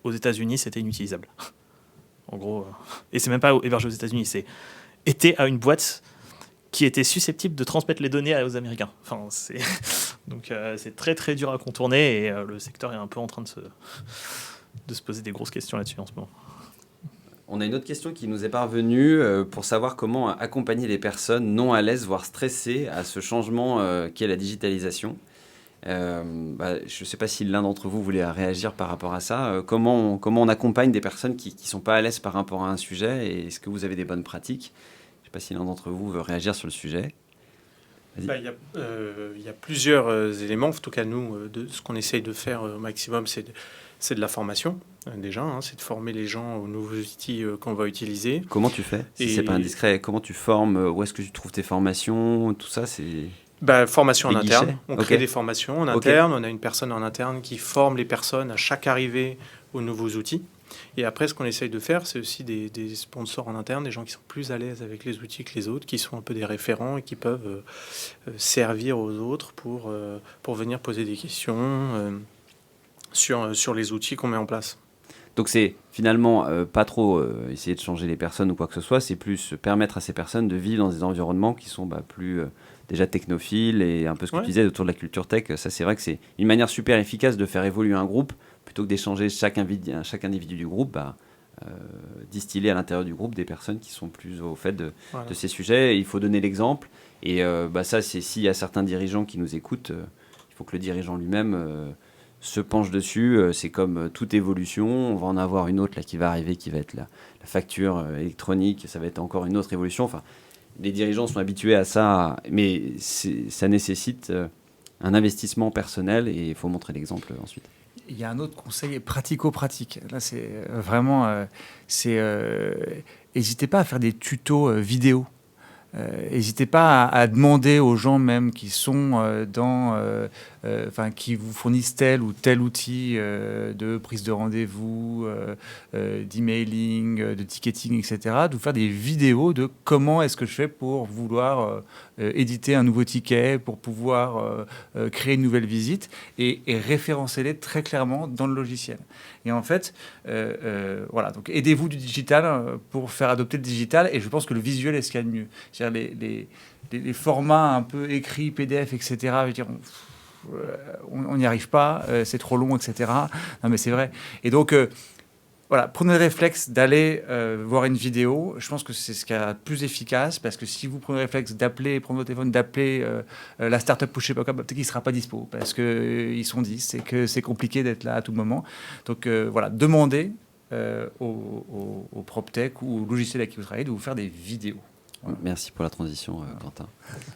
aux États-Unis, c'était inutilisable. En gros, et c'est même pas hébergé aux États-Unis, c'est était à une boîte qui était susceptible de transmettre les données aux Américains. Enfin, donc c'est très très dur à contourner et le secteur est un peu en train de se poser des grosses questions là-dessus en ce moment. On a une autre question qui nous est parvenue pour savoir comment accompagner les personnes non à l'aise, voire stressées à ce changement qu'est la digitalisation. Je ne sais pas si l'un d'entre vous voulait réagir par rapport à ça. Comment on accompagne des personnes qui ne sont pas à l'aise par rapport à un sujet, et est-ce que vous avez des bonnes pratiques? Je ne sais pas si l'un d'entre vous veut réagir sur le sujet. Il y a plusieurs éléments. En tout cas, nous, de ce qu'on essaye de faire au maximum, c'est de la formation, déjà. C'est de former les gens aux nouveaux outils qu'on va utiliser. Comment tu fais? Si Et- c'est pas indiscret, comment tu formes? Où est-ce que tu trouves tes formations? Tout ça, c'est... Formation en Des interne. guichets. On Ok. crée des formations en Ok. interne. On a une personne en interne qui forme les personnes à chaque arrivée aux nouveaux outils. Et après, ce qu'on essaye de faire, c'est aussi des sponsors en interne, des gens qui sont plus à l'aise avec les outils que les autres, qui sont un peu des référents et qui peuvent servir aux autres pour venir poser des questions sur les outils qu'on met en place. Donc c'est finalement pas trop essayer de changer les personnes ou quoi que ce soit, c'est plus permettre à ces personnes de vivre dans des environnements qui sont plus déjà technophiles et un peu ce que Ouais. tu disais autour de la culture tech. Ça, c'est vrai que c'est une manière super efficace de faire évoluer un groupe plutôt que d'échanger chaque individu du groupe. Distiller à l'intérieur du groupe des personnes qui sont plus au fait de ces sujets. Et il faut donner l'exemple. Et ça, c'est s'il y a certains dirigeants qui nous écoutent, il faut que le dirigeant lui-même se penche dessus. C'est comme toute évolution. On va en avoir une autre là, qui va arriver, qui va être la facture électronique. Ça va être encore une autre évolution. Enfin, les dirigeants sont habitués à ça, mais ça nécessite un investissement personnel et il faut montrer l'exemple ensuite. Il y a un autre conseil pratico-pratique. Là, c'est vraiment... n'hésitez pas à faire des tutos vidéo. N'hésitez pas à demander aux gens même qui sont qui vous fournissent tel ou tel outil de prise de rendez-vous, d'emailing, de ticketing, etc., de vous faire des vidéos de comment est-ce que je fais pour vouloir éditer un nouveau ticket, pour pouvoir créer une nouvelle visite et référencez-les très clairement dans le logiciel. Et en fait, voilà, donc aidez-vous du digital pour faire adopter le digital et je pense que le visuel est ce qu'il y a de mieux. C'est-à-dire les formats un peu écrits, PDF, etc., je veux dire, on n'y arrive pas, c'est trop long, etc. Non, mais c'est vrai. Et donc, voilà, prenez le réflexe d'aller voir une vidéo. Je pense que c'est ce qui est le plus efficace parce que si vous prenez le réflexe d'appeler, prendre votre téléphone, d'appeler la startup ou je sais pas quoi, peut-être qu'il ne sera pas dispo parce qu'ils sont 10 et que c'est compliqué d'être là à tout moment. Donc, voilà, demandez au PropTech ou au logiciel avec qui vous travaillez de vous faire des vidéos. Voilà. Merci pour la transition, Quentin.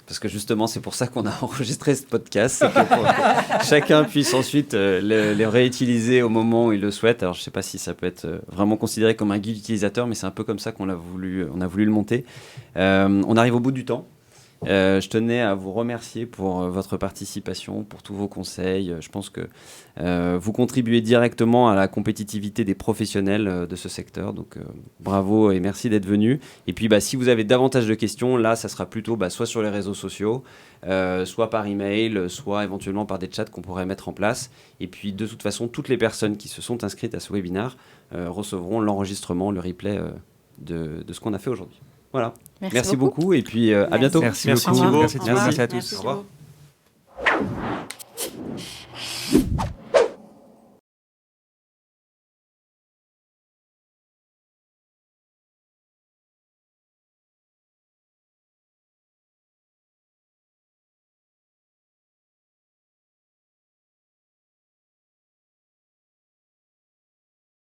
Parce que justement, c'est pour ça qu'on a enregistré ce podcast, c'est pour que chacun puisse ensuite les réutiliser au moment où il le souhaite. Alors, je ne sais pas si ça peut être vraiment considéré comme un guide utilisateur, mais c'est un peu comme ça on a voulu le monter. On arrive au bout du temps. Je tenais à vous remercier pour votre participation, pour tous vos conseils. Je pense que vous contribuez directement à la compétitivité des professionnels de ce secteur. Donc bravo et merci d'être venu. Et puis si vous avez davantage de questions, là, ça sera plutôt soit sur les réseaux sociaux, soit par email, soit éventuellement par des chats qu'on pourrait mettre en place. Et puis de toute façon, toutes les personnes qui se sont inscrites à ce webinaire recevront l'enregistrement, le replay de ce qu'on a fait aujourd'hui. Voilà. Merci beaucoup et puis à bientôt. Merci Merci beaucoup. beaucoup. Merci à tous. Au revoir. Merci à tous. Merci Au revoir. beaucoup.